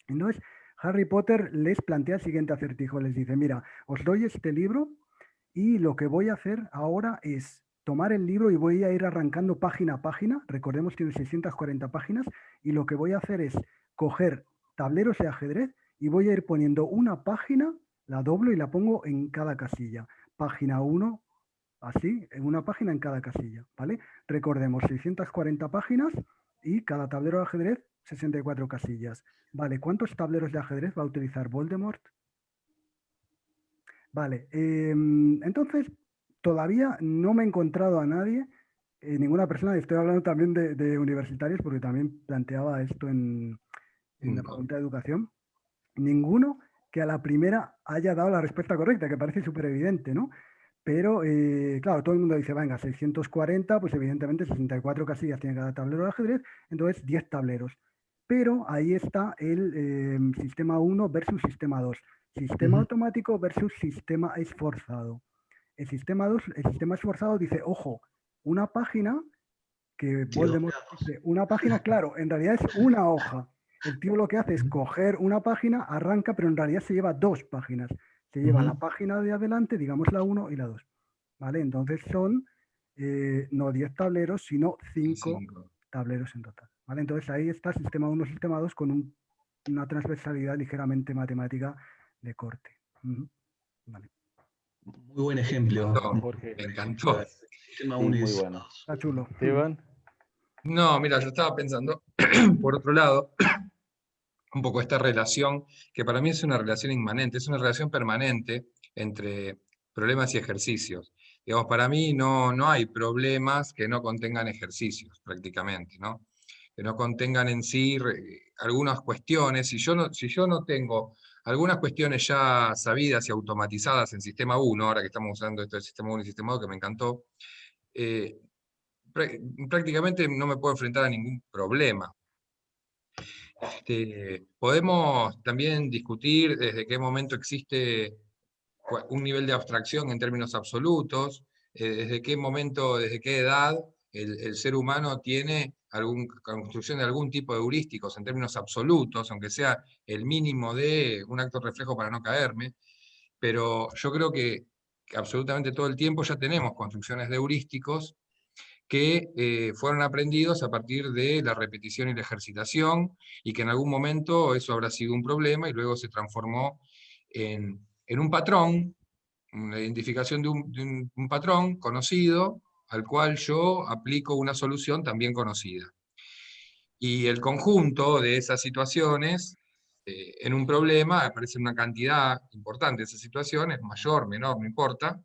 Entonces, Harry Potter les plantea el siguiente acertijo, les dice, mira, os doy este libro y lo que voy a hacer ahora es tomar el libro y voy a ir arrancando página a página, recordemos que tiene 640 páginas, y lo que voy a hacer es coger tableros de ajedrez y voy a ir poniendo una página, la doblo y la pongo en cada casilla. Página 1, así, en una página en cada casilla, ¿vale? Recordemos, 640 páginas y cada tablero de ajedrez, 64 casillas. Vale, ¿cuántos tableros de ajedrez va a utilizar Voldemort? Vale, entonces todavía no me he encontrado a nadie, ninguna persona, estoy hablando también de universitarios porque también planteaba esto en la Facultad de Educación, ninguno que a la primera haya dado la respuesta correcta, que parece súper evidente, ¿no? Pero, claro, todo el mundo dice, venga, 640, pues evidentemente 64 casillas tiene cada tablero de ajedrez, entonces 10 tableros. Pero ahí está el sistema 1 versus sistema 2. Sistema automático versus sistema esforzado. El sistema 2, el sistema esforzado dice, ojo, una página que Voldemort dice, una página, claro, en realidad es una hoja. El tío lo que hace es coger una página, arranca, pero en realidad se lleva 2 páginas. Se lleva la página de adelante, digamos la 1 y la 2. ¿Vale? Entonces son no 10 tableros, sino 5 tableros en total. ¿Vale? Entonces ahí está sistema 1, sistema 2 con una transversalidad ligeramente matemática de corte. Vale. Muy buen ejemplo. Jorge. Me encantó. Sistema Sí, 1 y muy 2. bueno. Está chulo. Esteban. No, mira, yo estaba pensando, por otro lado, un poco esta relación, que para mí es una relación inmanente, es una relación permanente entre problemas y ejercicios. Digamos, para mí no hay problemas que no contengan ejercicios, prácticamente, ¿no? Que no contengan en sí algunas cuestiones. Si yo no tengo algunas cuestiones ya sabidas y automatizadas en sistema 1, ahora que estamos usando esto del sistema 1 y sistema 2, que me encantó, eh, prácticamente no me puedo enfrentar a ningún problema. Podemos también discutir desde qué momento existe un nivel de abstracción en términos absolutos, desde qué momento, desde qué edad el ser humano tiene construcción de algún tipo de heurísticos en términos absolutos, aunque sea el mínimo de un acto reflejo para no caerme, pero yo creo que absolutamente todo el tiempo ya tenemos construcciones de heurísticos que fueron aprendidos a partir de la repetición y la ejercitación, y que en algún momento eso habrá sido un problema y luego se transformó en un patrón, una identificación de un patrón conocido al cual yo aplico una solución también conocida. Y el conjunto de esas situaciones en un problema aparece una cantidad importante de esas situaciones, mayor, menor, no importa,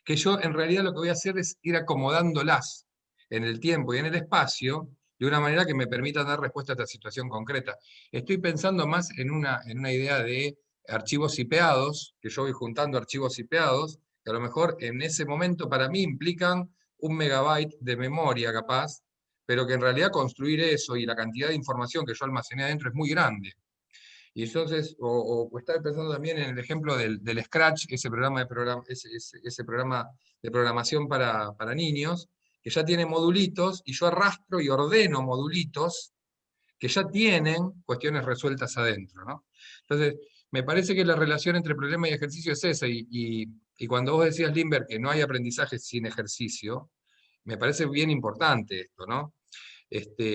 que yo en realidad lo que voy a hacer es ir acomodándolas en el tiempo y en el espacio de una manera que me permita dar respuesta a esta situación concreta. Estoy pensando más en una idea de archivos IPados, que yo voy juntando archivos IPados, que a lo mejor en ese momento para mí implican 1 MB de memoria capaz, pero que en realidad construir eso y la cantidad de información que yo almacené adentro es muy grande. Y entonces, o estaba pensando también en el ejemplo del Scratch, ese programa ese programa de programación para niños, que ya tiene modulitos, y yo arrastro y ordeno modulitos que ya tienen cuestiones resueltas adentro, ¿no? Entonces, me parece que la relación entre problema y ejercicio es esa, y cuando vos decías, Limber, que no hay aprendizaje sin ejercicio, me parece bien importante esto, ¿no?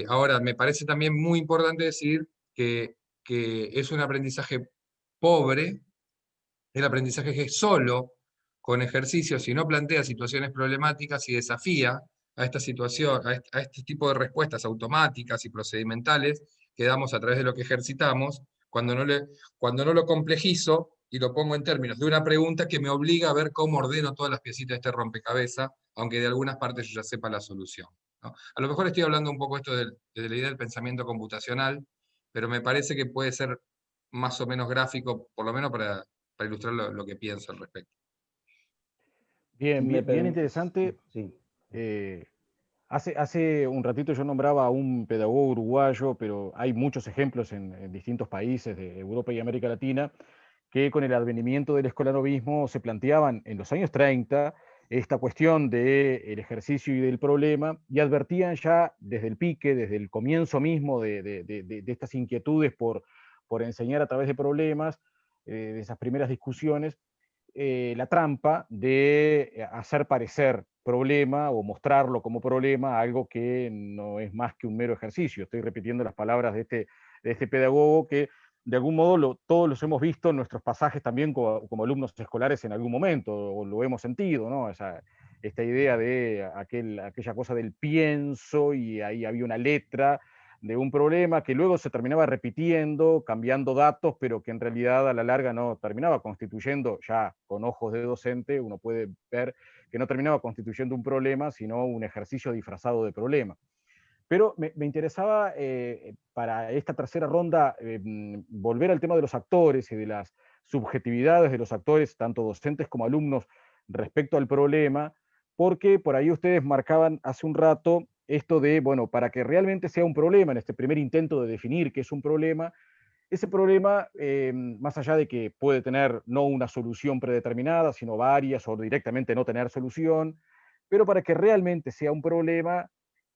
Ahora, me parece también muy importante decir que es un aprendizaje pobre, el aprendizaje que es solo con ejercicios y no plantea situaciones problemáticas y desafía a esta situación, a este tipo de respuestas automáticas y procedimentales que damos a través de lo que ejercitamos, cuando no lo complejizo y lo pongo en términos de una pregunta que me obliga a ver cómo ordeno todas las piecitas de este rompecabezas, aunque de algunas partes yo ya sepa la solución, ¿no? A lo mejor estoy hablando un poco esto de la idea del pensamiento computacional, pero me parece que puede ser más o menos gráfico, por lo menos para ilustrar lo que pienso al respecto. Bien, Si me bien permi- interesante. Sí. Hace un ratito yo nombraba a un pedagogo uruguayo, pero hay muchos ejemplos en distintos países de Europa y América Latina que con el advenimiento del escolanovismo se planteaban en los años 30 esta cuestión del ejercicio y del problema, y advertían ya desde el pique, desde el comienzo mismo de estas inquietudes por enseñar a través de problemas, de esas primeras discusiones, la trampa de hacer parecer problema o mostrarlo como problema algo que no es más que un mero ejercicio. Estoy repitiendo las palabras de este pedagogo que de algún modo todos los hemos visto en nuestros pasajes también como alumnos escolares en algún momento, o lo hemos sentido, ¿no? Esta idea de aquella cosa del pienso, y ahí había una letra de un problema que luego se terminaba repitiendo, cambiando datos, pero que en realidad a la larga no terminaba constituyendo, ya con ojos de docente uno puede ver que no terminaba constituyendo un problema, sino un ejercicio disfrazado de problema. Pero me interesaba para esta tercera ronda volver al tema de los actores y de las subjetividades de los actores, tanto docentes como alumnos, respecto al problema, porque por ahí ustedes marcaban hace un rato esto de, bueno, para que realmente sea un problema, en este primer intento de definir qué es un problema, ese problema, más allá de que puede tener no una solución predeterminada, sino varias, o directamente no tener solución, pero para que realmente sea un problema,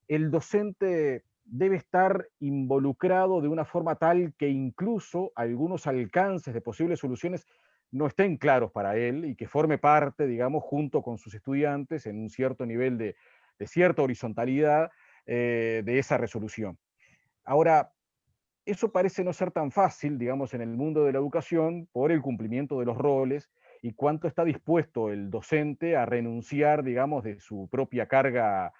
el docente debe estar involucrado de una forma tal que incluso algunos alcances de posibles soluciones no estén claros para él y que forme parte, digamos, junto con sus estudiantes en un cierto nivel de cierta horizontalidad de esa resolución. Ahora, eso parece no ser tan fácil, digamos, en el mundo de la educación por el cumplimiento de los roles y cuánto está dispuesto el docente a renunciar, digamos, de su propia carga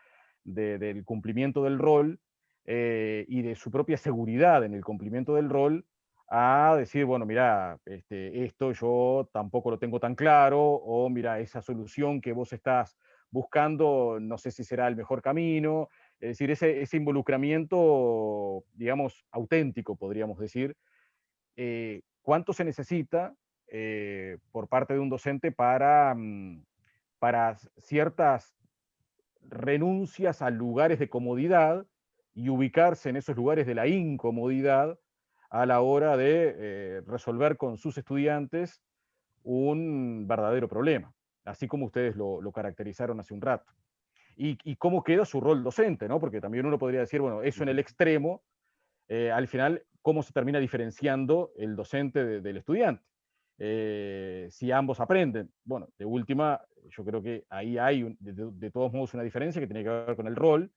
del cumplimiento del rol y de su propia seguridad en el cumplimiento del rol a decir, bueno, mira, esto yo tampoco lo tengo tan claro, o mira, esa solución que vos estás buscando, no sé si será el mejor camino. Es decir, ese involucramiento, digamos, auténtico, podríamos decir, ¿cuánto se necesita por parte de un docente para ciertas renuncias a lugares de comodidad y ubicarse en esos lugares de la incomodidad a la hora de resolver con sus estudiantes un verdadero problema, así como ustedes lo caracterizaron hace un rato? Y cómo queda su rol docente, ¿no? Porque también uno podría decir, bueno, eso en el extremo, al final, ¿cómo se termina diferenciando el docente del estudiante? Si ambos aprenden. Bueno, de última, yo creo que ahí hay de todos modos una diferencia que tiene que ver con el rol,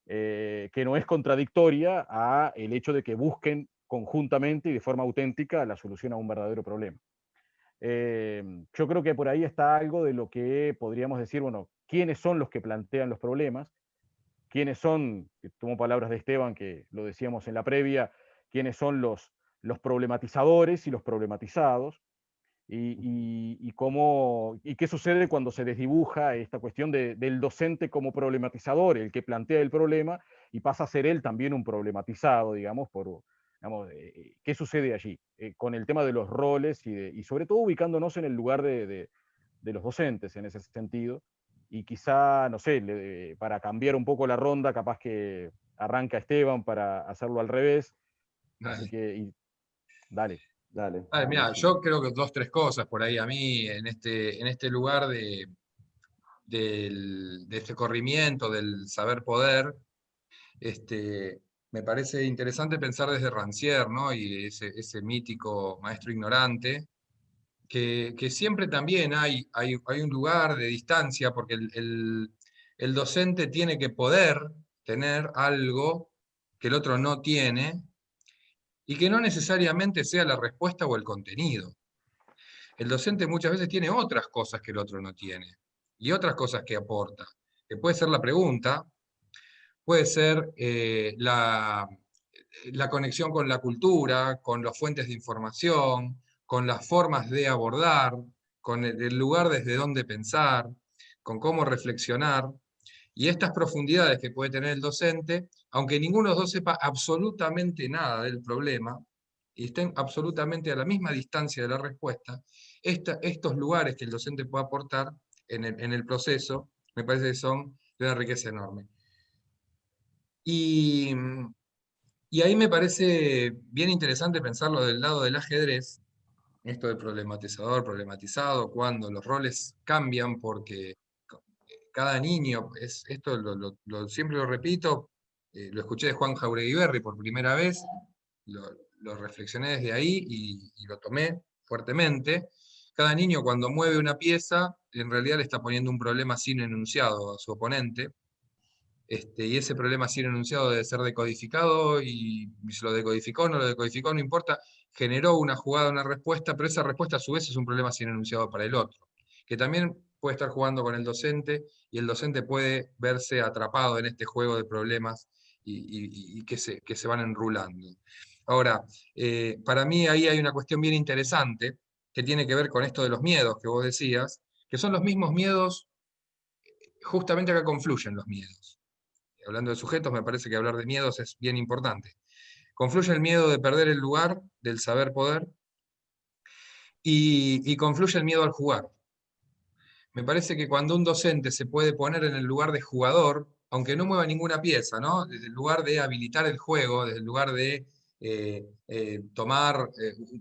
que no es contradictoria a el hecho de que busquen conjuntamente y de forma auténtica la solución a un verdadero problema. Yo creo que por ahí está algo de lo que podríamos decir, bueno, quiénes son los que plantean los problemas, quiénes son, tomo palabras de Esteban, que lo decíamos en la previa, quiénes son los problematizadores y los problematizados, y qué sucede cuando se desdibuja esta cuestión del docente como problematizador, el que plantea el problema, y pasa a ser él también un problematizado, digamos, ¿qué sucede allí? Con el tema de los roles y sobre todo ubicándonos en el lugar de los docentes en ese sentido, y quizá, no sé, para cambiar un poco la ronda, capaz que arranca Esteban para hacerlo al revés, así Dale. que, dale. Dale. Mira, yo creo que dos, tres cosas por ahí a mí en este lugar de este corrimiento, del saber poder, me parece interesante pensar desde Rancière, ¿no? Y ese mítico maestro ignorante, que siempre también hay un lugar de distancia, porque el docente tiene que poder tener algo que el otro no tiene y que no necesariamente sea la respuesta o el contenido. El docente muchas veces tiene otras cosas que el otro no tiene y otras cosas que aporta, que puede ser la pregunta, puede ser la conexión con la cultura, con las fuentes de información, con las formas de abordar, con el lugar desde donde pensar, con cómo reflexionar. Y estas profundidades que puede tener el docente, aunque ninguno de los dos sepa absolutamente nada del problema, y estén absolutamente a la misma distancia de la respuesta, estos lugares que el docente puede aportar en el proceso, me parece que son de una riqueza enorme. Y, y ahí me parece bien interesante pensarlo del lado del ajedrez, esto del problematizador, problematizado, cuando los roles cambian porque cada niño, esto siempre lo repito, lo escuché de Juan Jauregui Berri por primera vez, lo reflexioné desde ahí y lo tomé fuertemente. Cada niño cuando mueve una pieza, en realidad le está poniendo un problema sin enunciado a su oponente, y ese problema sin enunciado debe ser decodificado, y si lo decodificó o no lo decodificó, no importa, generó una jugada, una respuesta, pero esa respuesta a su vez es un problema sin enunciado para el otro, que también puede estar jugando con el docente, y el docente puede verse atrapado en este juego de problemas y que se van enrulando. Ahora, para mí ahí hay una cuestión bien interesante que tiene que ver con esto de los miedos que vos decías, que son los mismos miedos, justamente acá confluyen los miedos. Hablando de sujetos, me parece que hablar de miedos es bien importante. Confluye el miedo de perder el lugar, del saber poder, y confluye el miedo al jugar. me parece que cuando un docente se puede poner en el lugar de jugador, aunque no mueva ninguna pieza, ¿no? Desde el lugar de habilitar el juego, desde el lugar de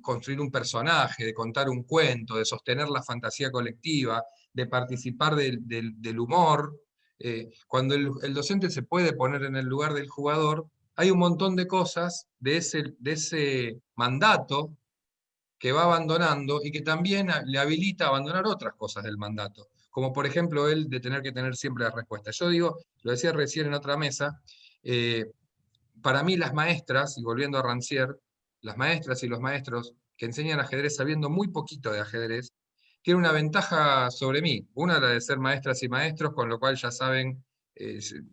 construir un personaje, de contar un cuento, de sostener la fantasía colectiva, de participar del humor, cuando el docente se puede poner en el lugar del jugador, hay un montón de cosas de ese mandato que va abandonando y que también le habilita a abandonar otras cosas del mandato, como por ejemplo el de tener que tener siempre la respuesta. Yo digo, lo decía recién en otra mesa, para mí las maestras, y volviendo a Rancière, las maestras y los maestros que enseñan ajedrez sabiendo muy poquito de ajedrez, tienen una ventaja sobre mí. Una, la de ser maestras y maestros, con lo cual ya saben,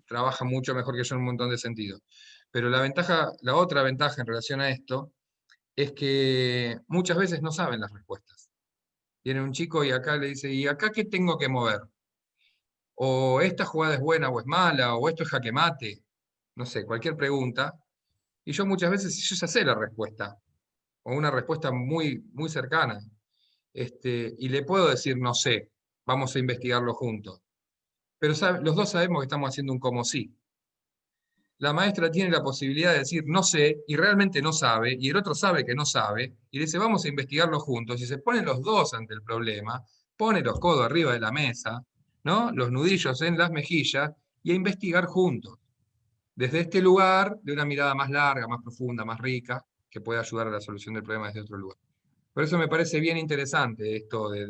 trabajan mucho mejor que yo en un montón de sentidos. Pero la otra ventaja en relación a esto es que muchas veces no saben las respuestas. Viene un chico y acá le dice, ¿y acá qué tengo que mover? O esta jugada es buena o es mala, o esto es jaque mate, no sé, cualquier pregunta. Y yo muchas veces yo ya sé la respuesta, o una respuesta muy, muy cercana. Y le puedo decir, no sé, vamos a investigarlo juntos. Pero los dos sabemos que estamos haciendo un como sí. La maestra tiene la posibilidad de decir no sé y realmente no sabe, y el otro sabe que no sabe, y dice vamos a investigarlo juntos, y se ponen los dos ante el problema, pone los codos arriba de la mesa, ¿no? Los nudillos en las mejillas, y a investigar juntos, desde este lugar, de una mirada más larga, más profunda, más rica, que puede ayudar a la solución del problema desde otro lugar. Por eso me parece bien interesante esto de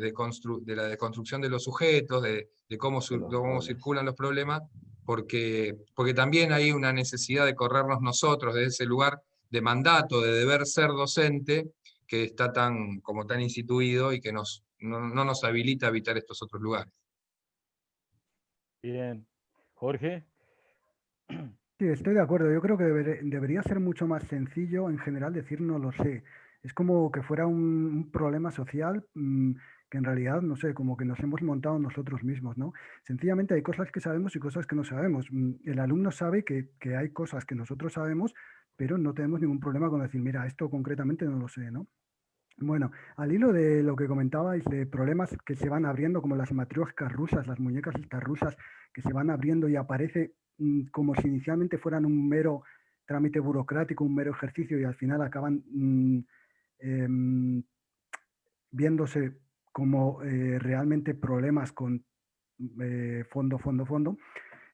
la deconstrucción de los sujetos, de cómo roles. circulan los problemas, porque también hay una necesidad de corrernos nosotros de ese lugar de mandato, de deber ser docente, que está como tan instituido y que no nos habilita a evitar estos otros lugares. Bien. Jorge. Sí, estoy de acuerdo. Yo creo que debería ser mucho más sencillo en general decir no lo sé. Es como que fuera un problema social que en realidad, no sé, como que nos hemos montado nosotros mismos, ¿no? Sencillamente hay cosas que sabemos y cosas que no sabemos. El alumno sabe que hay cosas que nosotros sabemos, pero no tenemos ningún problema con decir, mira, esto concretamente no lo sé, ¿no? Bueno, al hilo de lo que comentabais de problemas que se van abriendo, como las matrioshkas rusas, las muñecas estas rusas que se van abriendo y aparece como si inicialmente fueran un mero trámite burocrático, un mero ejercicio y al final acaban em, viéndose como realmente problemas con fondo,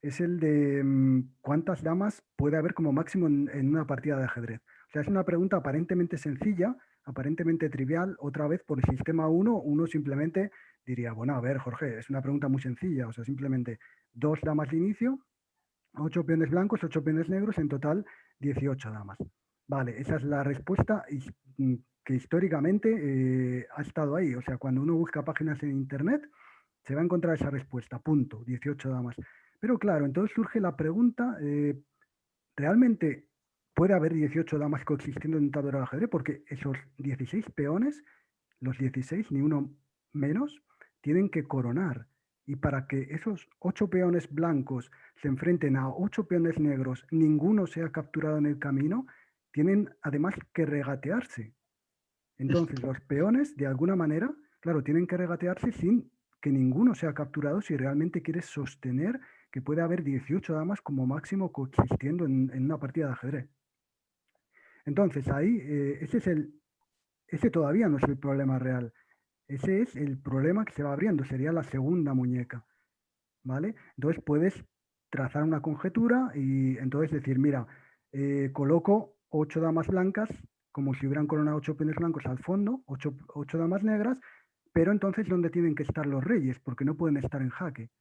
es el de cuántas damas puede haber como máximo en una partida de ajedrez. O sea, es una pregunta aparentemente sencilla, aparentemente trivial. Otra vez, por el sistema uno simplemente diría, bueno, a ver, Jorge, es una pregunta muy sencilla. O sea, simplemente 2 damas de inicio, 8 peones blancos, 8 peones negros, en total 18 damas. Vale, esa es la respuesta que históricamente ha estado ahí. O sea, cuando uno busca páginas en Internet, se va a encontrar esa respuesta, punto, 18 damas. Pero claro, entonces surge la pregunta, ¿realmente puede haber 18 damas coexistiendo en un tablero de ajedrez? Porque esos 16 peones, los 16, ni uno menos, tienen que coronar. Y para que esos 8 peones blancos se enfrenten a 8 peones negros, ninguno sea capturado en el camino, tienen además que regatearse. Entonces, los peones, de alguna manera, claro, tienen que regatearse sin que ninguno sea capturado si realmente quieres sostener que puede haber 18 damas como máximo coexistiendo en una partida de ajedrez. Entonces, ahí, ese todavía no es el problema real. Ese es el problema que se va abriendo, sería la segunda muñeca, ¿vale? Entonces puedes trazar una conjetura y entonces decir, mira, coloco 8 damas blancas como si hubieran coronado 8 peones blancos al fondo, 8 damas negras, pero entonces ¿dónde tienen que estar los reyes? Porque no pueden estar en jaque.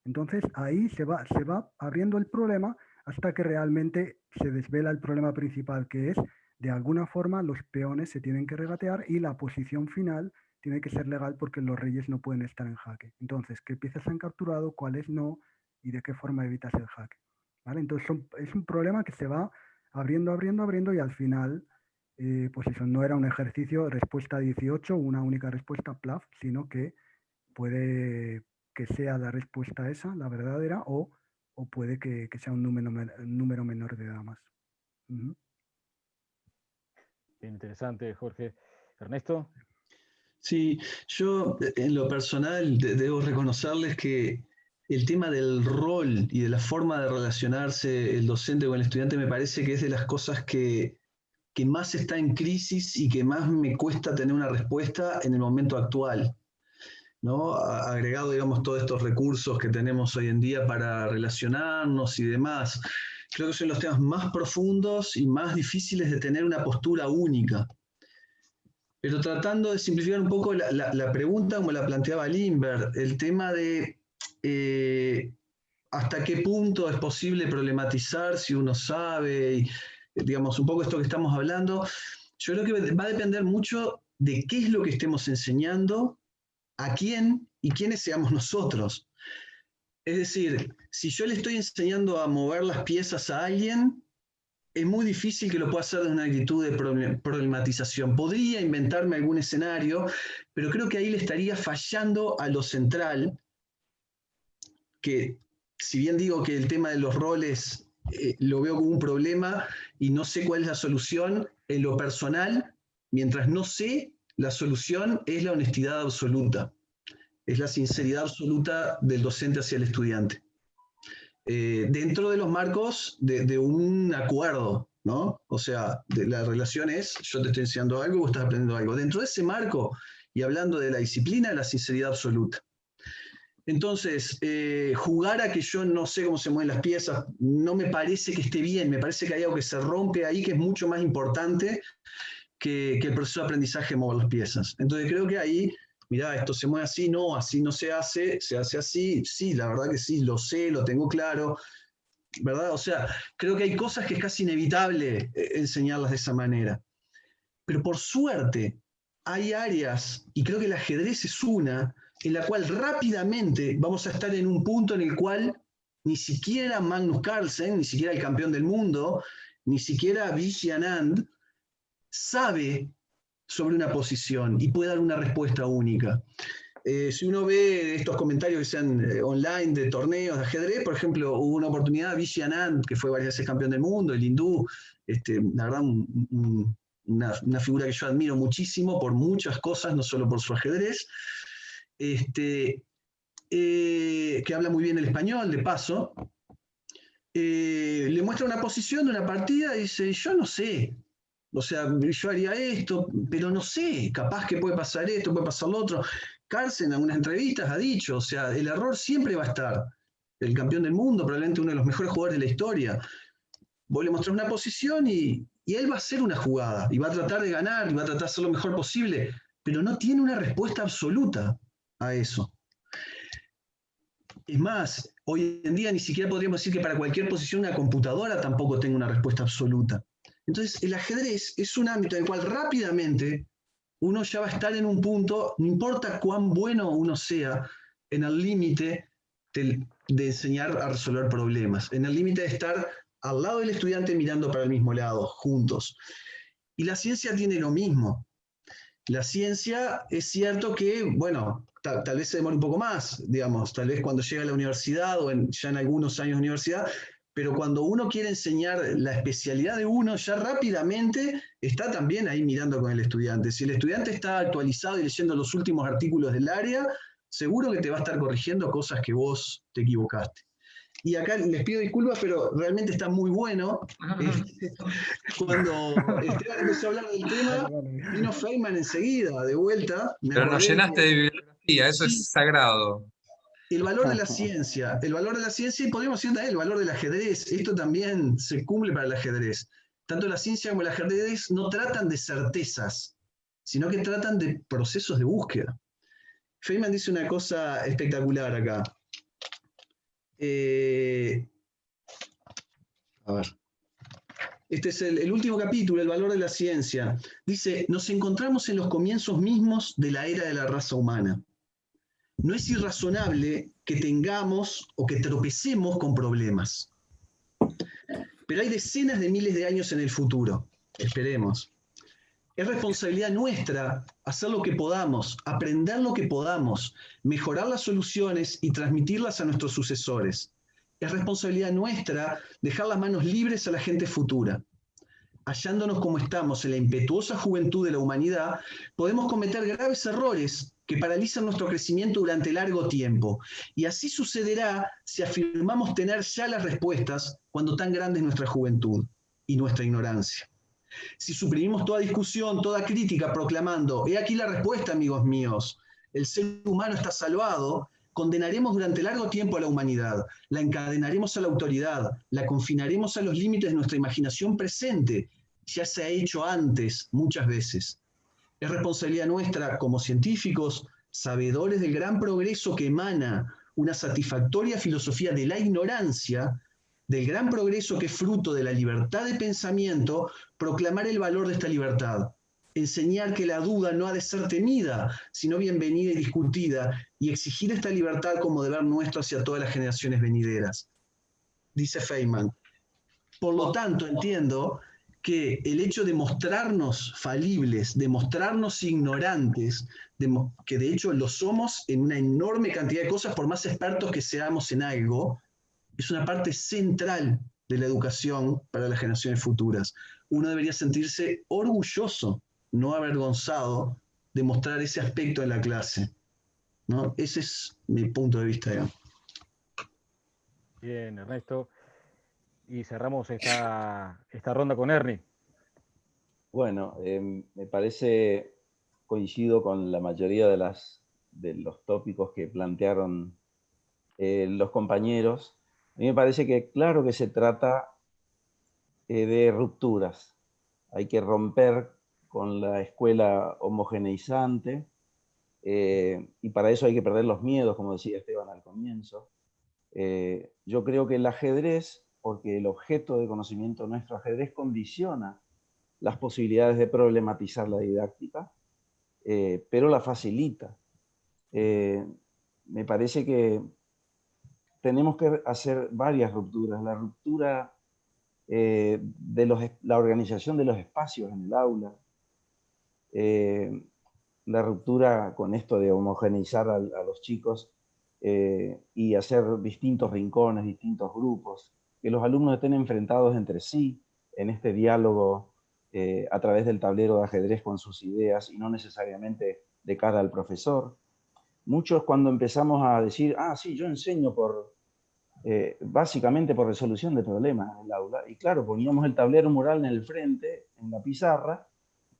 Entonces ahí se va abriendo el problema hasta que realmente se desvela el problema principal, que es, de alguna forma, los peones se tienen que regatear y la posición final tiene que ser legal porque los reyes no pueden estar en jaque. Entonces, ¿qué piezas han capturado? ¿Cuáles no? ¿Y de qué forma evitas el jaque? ¿Vale? Entonces es un problema que se va abriendo y al final, pues eso, no era un ejercicio respuesta 18, una única respuesta, plaf, sino que puede que sea la respuesta esa, la verdadera, o puede que sea un número menor de damas. Bien interesante, Jorge. Ernesto. Sí, yo en lo personal debo reconocerles que el tema del rol y de la forma de relacionarse el docente con el estudiante me parece que es de las cosas que más está en crisis y que más me cuesta tener una respuesta en el momento actual, ¿no? Agregado, digamos, todos estos recursos que tenemos hoy en día para relacionarnos y demás. Creo que son los temas más profundos y más difíciles de tener una postura única. Pero tratando de simplificar un poco la pregunta como la planteaba Lindbergh, el tema de hasta qué punto es posible problematizar si uno sabe, y, digamos, un poco esto que estamos hablando, yo creo que va a depender mucho de qué es lo que estemos enseñando, a quién y quiénes seamos nosotros. Es decir, si yo le estoy enseñando a mover las piezas a alguien, es muy difícil que lo pueda hacer desde una actitud de problematización. Podría inventarme algún escenario, pero creo que ahí le estaría fallando a lo central, que si bien digo que el tema de los roles lo veo como un problema y no sé cuál es la solución, en lo personal, mientras no sé, la solución es la honestidad absoluta, es la sinceridad absoluta del docente hacia el estudiante. Dentro de los marcos de un acuerdo, ¿no? O sea, la relación es, yo te estoy enseñando algo, vos estás aprendiendo algo. Dentro de ese marco, y hablando de la disciplina, la sinceridad absoluta. Entonces, jugar a que yo no sé cómo se mueven las piezas, no me parece que esté bien, me parece que hay algo que se rompe ahí que es mucho más importante que el proceso de aprendizaje de mover las piezas. Entonces creo que ahí, mirá, esto se mueve así no se hace así, sí, la verdad que sí, lo sé, lo tengo claro, ¿verdad? O sea, creo que hay cosas que es casi inevitable enseñarlas de esa manera. Pero por suerte, hay áreas, y creo que el ajedrez es una, en la cual rápidamente vamos a estar en un punto en el cual ni siquiera Magnus Carlsen, ni siquiera el campeón del mundo, ni siquiera Vishy Anand sabe sobre una posición y puede dar una respuesta única. Si uno ve estos comentarios que sean online de torneos de ajedrez, por ejemplo, hubo una oportunidad, Vishy Anand, que fue varias veces campeón del mundo, el hindú, la verdad, una figura que yo admiro muchísimo por muchas cosas, no solo por su ajedrez, que habla muy bien el español, de paso, le muestra una posición de una partida y dice, yo no sé, o sea, yo haría esto, pero no sé, capaz que puede pasar esto, puede pasar lo otro. Carlsen en algunas entrevistas ha dicho, o sea, el error siempre va a estar. El campeón del mundo, probablemente uno de los mejores jugadores de la historia. Vos le mostrás una posición y él va a hacer una jugada, y va a tratar de ganar, y va a tratar de hacer lo mejor posible, pero no tiene una respuesta absoluta a eso. Es más, hoy en día ni siquiera podríamos decir que para cualquier posición una computadora tampoco tenga una respuesta absoluta. Entonces, el ajedrez es un ámbito en el cual rápidamente uno ya va a estar en un punto, no importa cuán bueno uno sea, en el límite de enseñar a resolver problemas, en el límite de estar al lado del estudiante mirando para el mismo lado, juntos. Y la ciencia tiene lo mismo. La ciencia es cierto que, bueno, tal vez se demore un poco más, digamos, tal vez cuando llega a la universidad o ya en algunos años de universidad, pero cuando uno quiere enseñar la especialidad de uno, ya rápidamente está también ahí mirando con el estudiante. Si el estudiante está actualizado y leyendo los últimos artículos del área, seguro que te va a estar corrigiendo cosas que vos te equivocaste. Y acá les pido disculpas, pero realmente está muy bueno. Cuando Esteban empezó a hablar del tema, vino Feynman enseguida, de vuelta. Pero nos llenaste de bibliografía, eso sí. Es sagrado. El valor de la ciencia, y podríamos decir también el valor del ajedrez, esto también se cumple para el ajedrez. Tanto la ciencia como el ajedrez no tratan de certezas, sino que tratan de procesos de búsqueda. Feynman dice una cosa espectacular acá. A ver. Este es el último capítulo, el valor de la ciencia. Dice, nos encontramos en los comienzos mismos de la era de la raza humana. No es irrazonable que tengamos o que tropecemos con problemas. Pero hay decenas de miles de años en el futuro. Esperemos. Es responsabilidad nuestra hacer lo que podamos, aprender lo que podamos, mejorar las soluciones y transmitirlas a nuestros sucesores. Es responsabilidad nuestra dejar las manos libres a la gente futura. hallándonos como estamos en la impetuosa juventud de la humanidad, podemos cometer graves errores que paralizan nuestro crecimiento durante largo tiempo. Y así sucederá si afirmamos tener ya las respuestas cuando tan grande es nuestra juventud y nuestra ignorancia. Si suprimimos toda discusión, toda crítica, proclamando, he aquí la respuesta, amigos míos, el ser humano está salvado, condenaremos durante largo tiempo a la humanidad, la encadenaremos a la autoridad, la confinaremos a los límites de nuestra imaginación presente, ya se ha hecho antes muchas veces. Es responsabilidad nuestra como científicos, sabedores del gran progreso que emana una satisfactoria filosofía de la ignorancia, del gran progreso que es fruto de la libertad de pensamiento, proclamar el valor de esta libertad, enseñar que la duda no ha de ser temida, sino bienvenida y discutida, y exigir esta libertad como deber nuestro hacia todas las generaciones venideras. Dice Feynman. Por lo tanto, entiendo que el hecho de mostrarnos falibles, de mostrarnos ignorantes, que de hecho lo somos en una enorme cantidad de cosas, por más expertos que seamos en algo, es una parte central de la educación para las generaciones futuras. Uno debería sentirse orgulloso, no avergonzado, de mostrar ese aspecto de la clase, ¿no? Ese es mi punto de vista, digamos. Bien, Ernesto. Y cerramos esta ronda con Ernie. Bueno, me parece, coincido con la mayoría de los tópicos que plantearon los compañeros. A mí me parece que claro que se trata de rupturas. Hay que romper con la escuela homogeneizante, y para eso hay que perder los miedos, como decía Esteban al comienzo. Yo creo que el ajedrez, porque el objeto de conocimiento de nuestro ajedrez condiciona las posibilidades de problematizar la didáctica, pero la facilita. Me parece que tenemos que hacer varias rupturas. La ruptura de la organización de los espacios en el aula, la ruptura con esto de homogeneizar a los chicos y hacer distintos rincones, distintos grupos, que los alumnos estén enfrentados entre sí en este diálogo a través del tablero de ajedrez con sus ideas y no necesariamente de cara al profesor. Muchos cuando empezamos a decir, sí, yo enseño básicamente por resolución de problemas en el aula, y claro, poníamos el tablero mural en el frente, en la pizarra,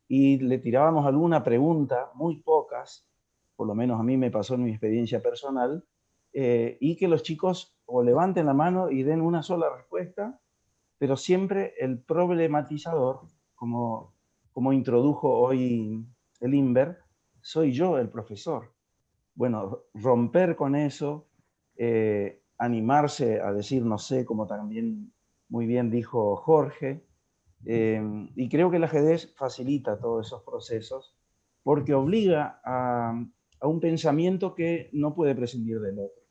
y le tirábamos alguna pregunta, muy pocas, por lo menos a mí me pasó en mi experiencia personal, y que los chicos o levanten la mano y den una sola respuesta, pero siempre el problematizador, como introdujo hoy el Inver, soy yo el profesor. Bueno, romper con eso, animarse a decir no sé, como también muy bien dijo Jorge, y creo que el ajedrez facilita todos esos procesos porque obliga a un pensamiento que no puede prescindir del otro.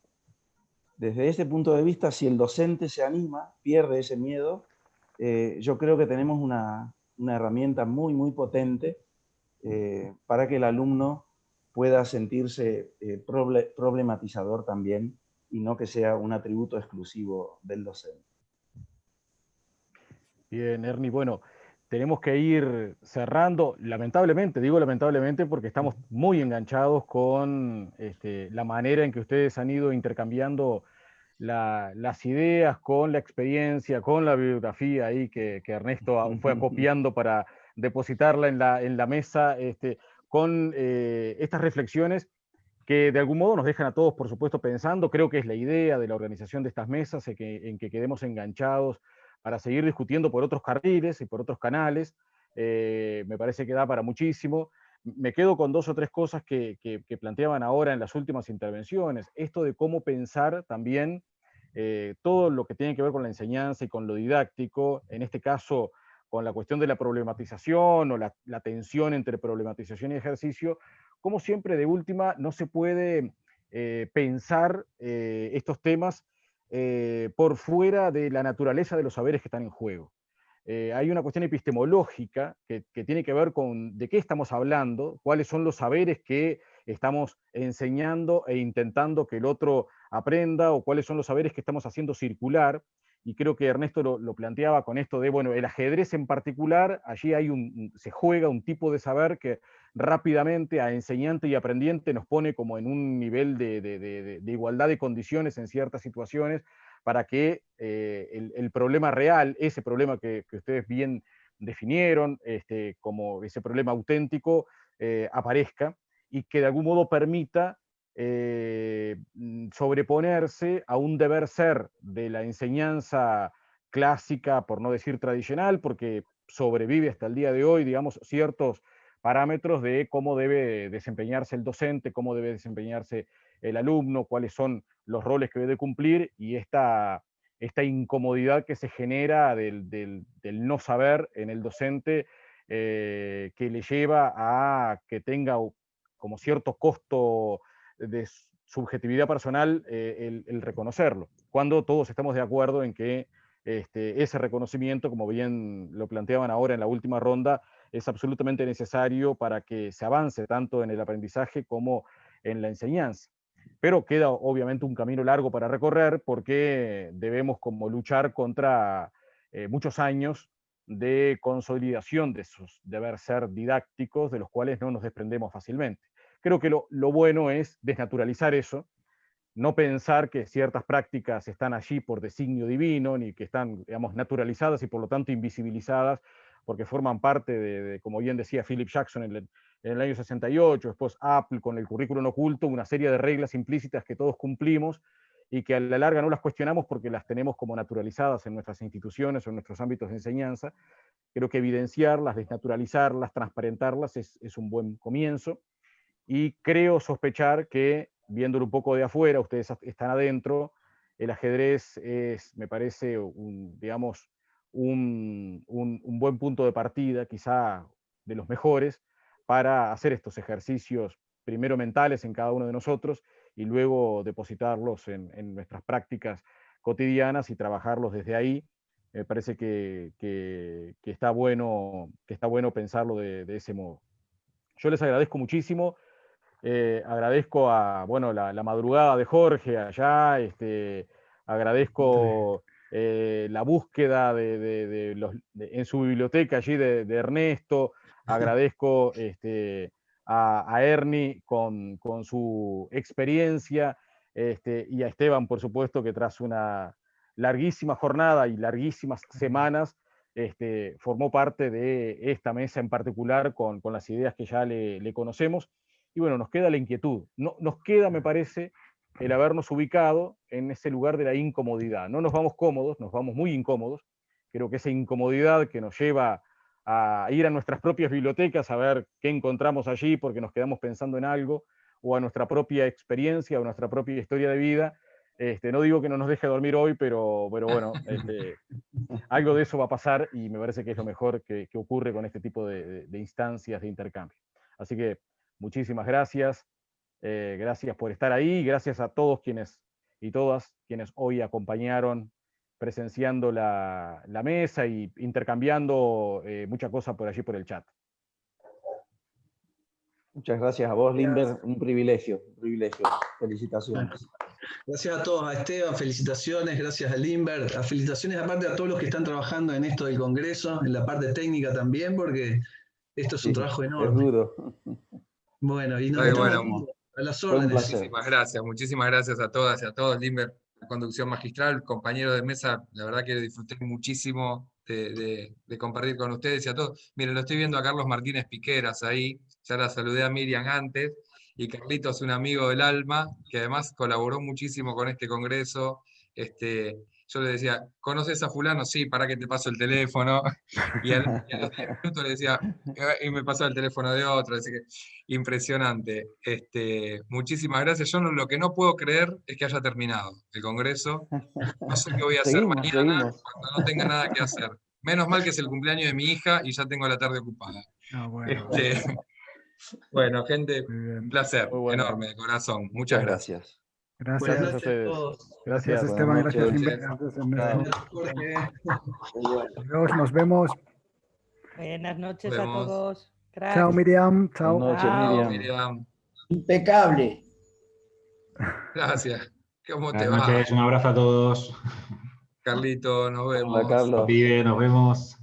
Desde este punto de vista, si el docente se anima, pierde ese miedo, yo creo que tenemos una herramienta muy, muy potente para que el alumno pueda sentirse problematizador también y no que sea un atributo exclusivo del docente. Bien, Ernie, bueno, tenemos que ir cerrando, lamentablemente, digo lamentablemente porque estamos muy enganchados con la manera en que ustedes han ido intercambiando las ideas con la experiencia, con la bibliografía ahí que Ernesto fue acopiando para depositarla en la mesa, con estas reflexiones que de algún modo nos dejan a todos, por supuesto, pensando. Creo que es la idea de la organización de estas mesas, en que quedemos enganchados para seguir discutiendo por otros carriles y por otros canales. Me parece que da para muchísimo. Me quedo con dos o tres cosas que planteaban ahora en las últimas intervenciones. Esto de cómo pensar también todo lo que tiene que ver con la enseñanza y con lo didáctico, en este caso con la cuestión de la problematización o la tensión entre problematización y ejercicio, como siempre de última no se puede pensar estos temas por fuera de la naturaleza de los saberes que están en juego. Hay una cuestión epistemológica que tiene que ver con de qué estamos hablando, cuáles son los saberes que estamos enseñando e intentando que el otro aprenda, o cuáles son los saberes que estamos haciendo circular. y creo que Ernesto lo planteaba con esto de, bueno, el ajedrez en particular, allí se juega un tipo de saber que rápidamente a enseñante y aprendiente nos pone como en un nivel de igualdad de condiciones en ciertas situaciones para que el problema real, ese problema que ustedes bien definieron, como ese problema auténtico, aparezca y que de algún modo permita sobreponerse a un deber ser de la enseñanza clásica, por no decir tradicional, porque sobrevive hasta el día de hoy, digamos, ciertos parámetros de cómo debe desempeñarse el docente, cómo debe desempeñarse el alumno, cuáles son los roles que debe cumplir, y esta incomodidad que se genera del no saber en el docente, que le lleva a que tenga como cierto costo de subjetividad personal el reconocerlo, cuando todos estamos de acuerdo en que ese reconocimiento, como bien lo planteaban ahora en la última ronda, es absolutamente necesario para que se avance tanto en el aprendizaje como en la enseñanza. Pero queda obviamente un camino largo para recorrer, porque debemos como luchar contra muchos años de consolidación de esos deber ser didácticos, de los cuales no nos desprendemos fácilmente. Creo que lo bueno es desnaturalizar eso, no pensar que ciertas prácticas están allí por designio divino, ni que están, digamos, naturalizadas y por lo tanto invisibilizadas, porque forman parte como bien decía Philip Jackson en el año 68, después Apple con el currículum oculto, una serie de reglas implícitas que todos cumplimos y que a la larga no las cuestionamos porque las tenemos como naturalizadas en nuestras instituciones o en nuestros ámbitos de enseñanza. Creo que evidenciarlas, desnaturalizarlas, transparentarlas es un buen comienzo, y creo sospechar que, viéndolo un poco de afuera, ustedes están adentro, el ajedrez me parece, digamos, un buen punto de partida, quizá de los mejores, para hacer estos ejercicios, primero mentales en cada uno de nosotros, y luego depositarlos en nuestras prácticas cotidianas y trabajarlos desde ahí. Me parece que está bueno pensarlo de ese modo. Yo les agradezco muchísimo. Agradezco bueno, la madrugada de Jorge allá, agradezco la búsqueda en su biblioteca allí de Ernesto, agradezco a Ernie con su experiencia, y a Esteban, por supuesto, que tras una larguísima jornada y larguísimas semanas, formó parte de esta mesa en particular con las ideas que ya le conocemos. Y bueno, nos queda la inquietud, nos queda, me parece, el habernos ubicado en ese lugar de la incomodidad. No nos vamos cómodos, nos vamos muy incómodos. Creo que esa incomodidad que nos lleva a ir a nuestras propias bibliotecas a ver qué encontramos allí porque nos quedamos pensando en algo, o a nuestra propia experiencia o nuestra propia historia de vida. No digo que no nos deje dormir hoy, pero bueno, algo de eso va a pasar, y me parece que es lo mejor que ocurre con este tipo de instancias de intercambio. Así que muchísimas gracias. Gracias por estar ahí. Gracias a todos quienes y todas quienes hoy acompañaron presenciando la mesa y intercambiando mucha cosa por allí por el chat. Muchas gracias a vos, Limber. Un privilegio. Felicitaciones. Gracias a todos, a Esteban, felicitaciones, gracias a Limber, felicitaciones aparte a todos los que están trabajando en esto del Congreso, en la parte técnica también, porque esto es un trabajo enorme. Es duro. Bueno, y nos bueno, a las órdenes. Muchísimas gracias a todas y a todos, Limber, la conducción magistral, compañero de mesa, la verdad que disfruté muchísimo de compartir con ustedes y a todos. Miren, lo estoy viendo a Carlos Martínez Piqueras ahí, ya la saludé a Miriam antes, y Carlitos, un amigo del alma, que además colaboró muchísimo con este congreso. Yo le decía, ¿conoces a fulano? Sí, para que te paso el teléfono. Y a los 10 minutos le decía, y me pasó el teléfono de otro, así que impresionante. Muchísimas gracias. Yo lo que no puedo creer es que haya terminado el congreso. No sé qué voy a hacer mañana cuando no tenga nada que hacer. Menos mal que es el cumpleaños de mi hija y ya tengo la tarde ocupada. Bueno, gente, un placer enorme, de corazón. Muchas gracias. Gracias a ustedes. Gracias, Esteban. Gracias, Limber. Nos vemos. Buenas noches a todos. Crack. Chao, Miriam. Chao. Buenas noches, Miriam. Impecable. Gracias. ¿Cómo te va? Buenas noches, un abrazo a todos. Carlito, nos vemos. Hola, Carlos. Pibe, nos vemos.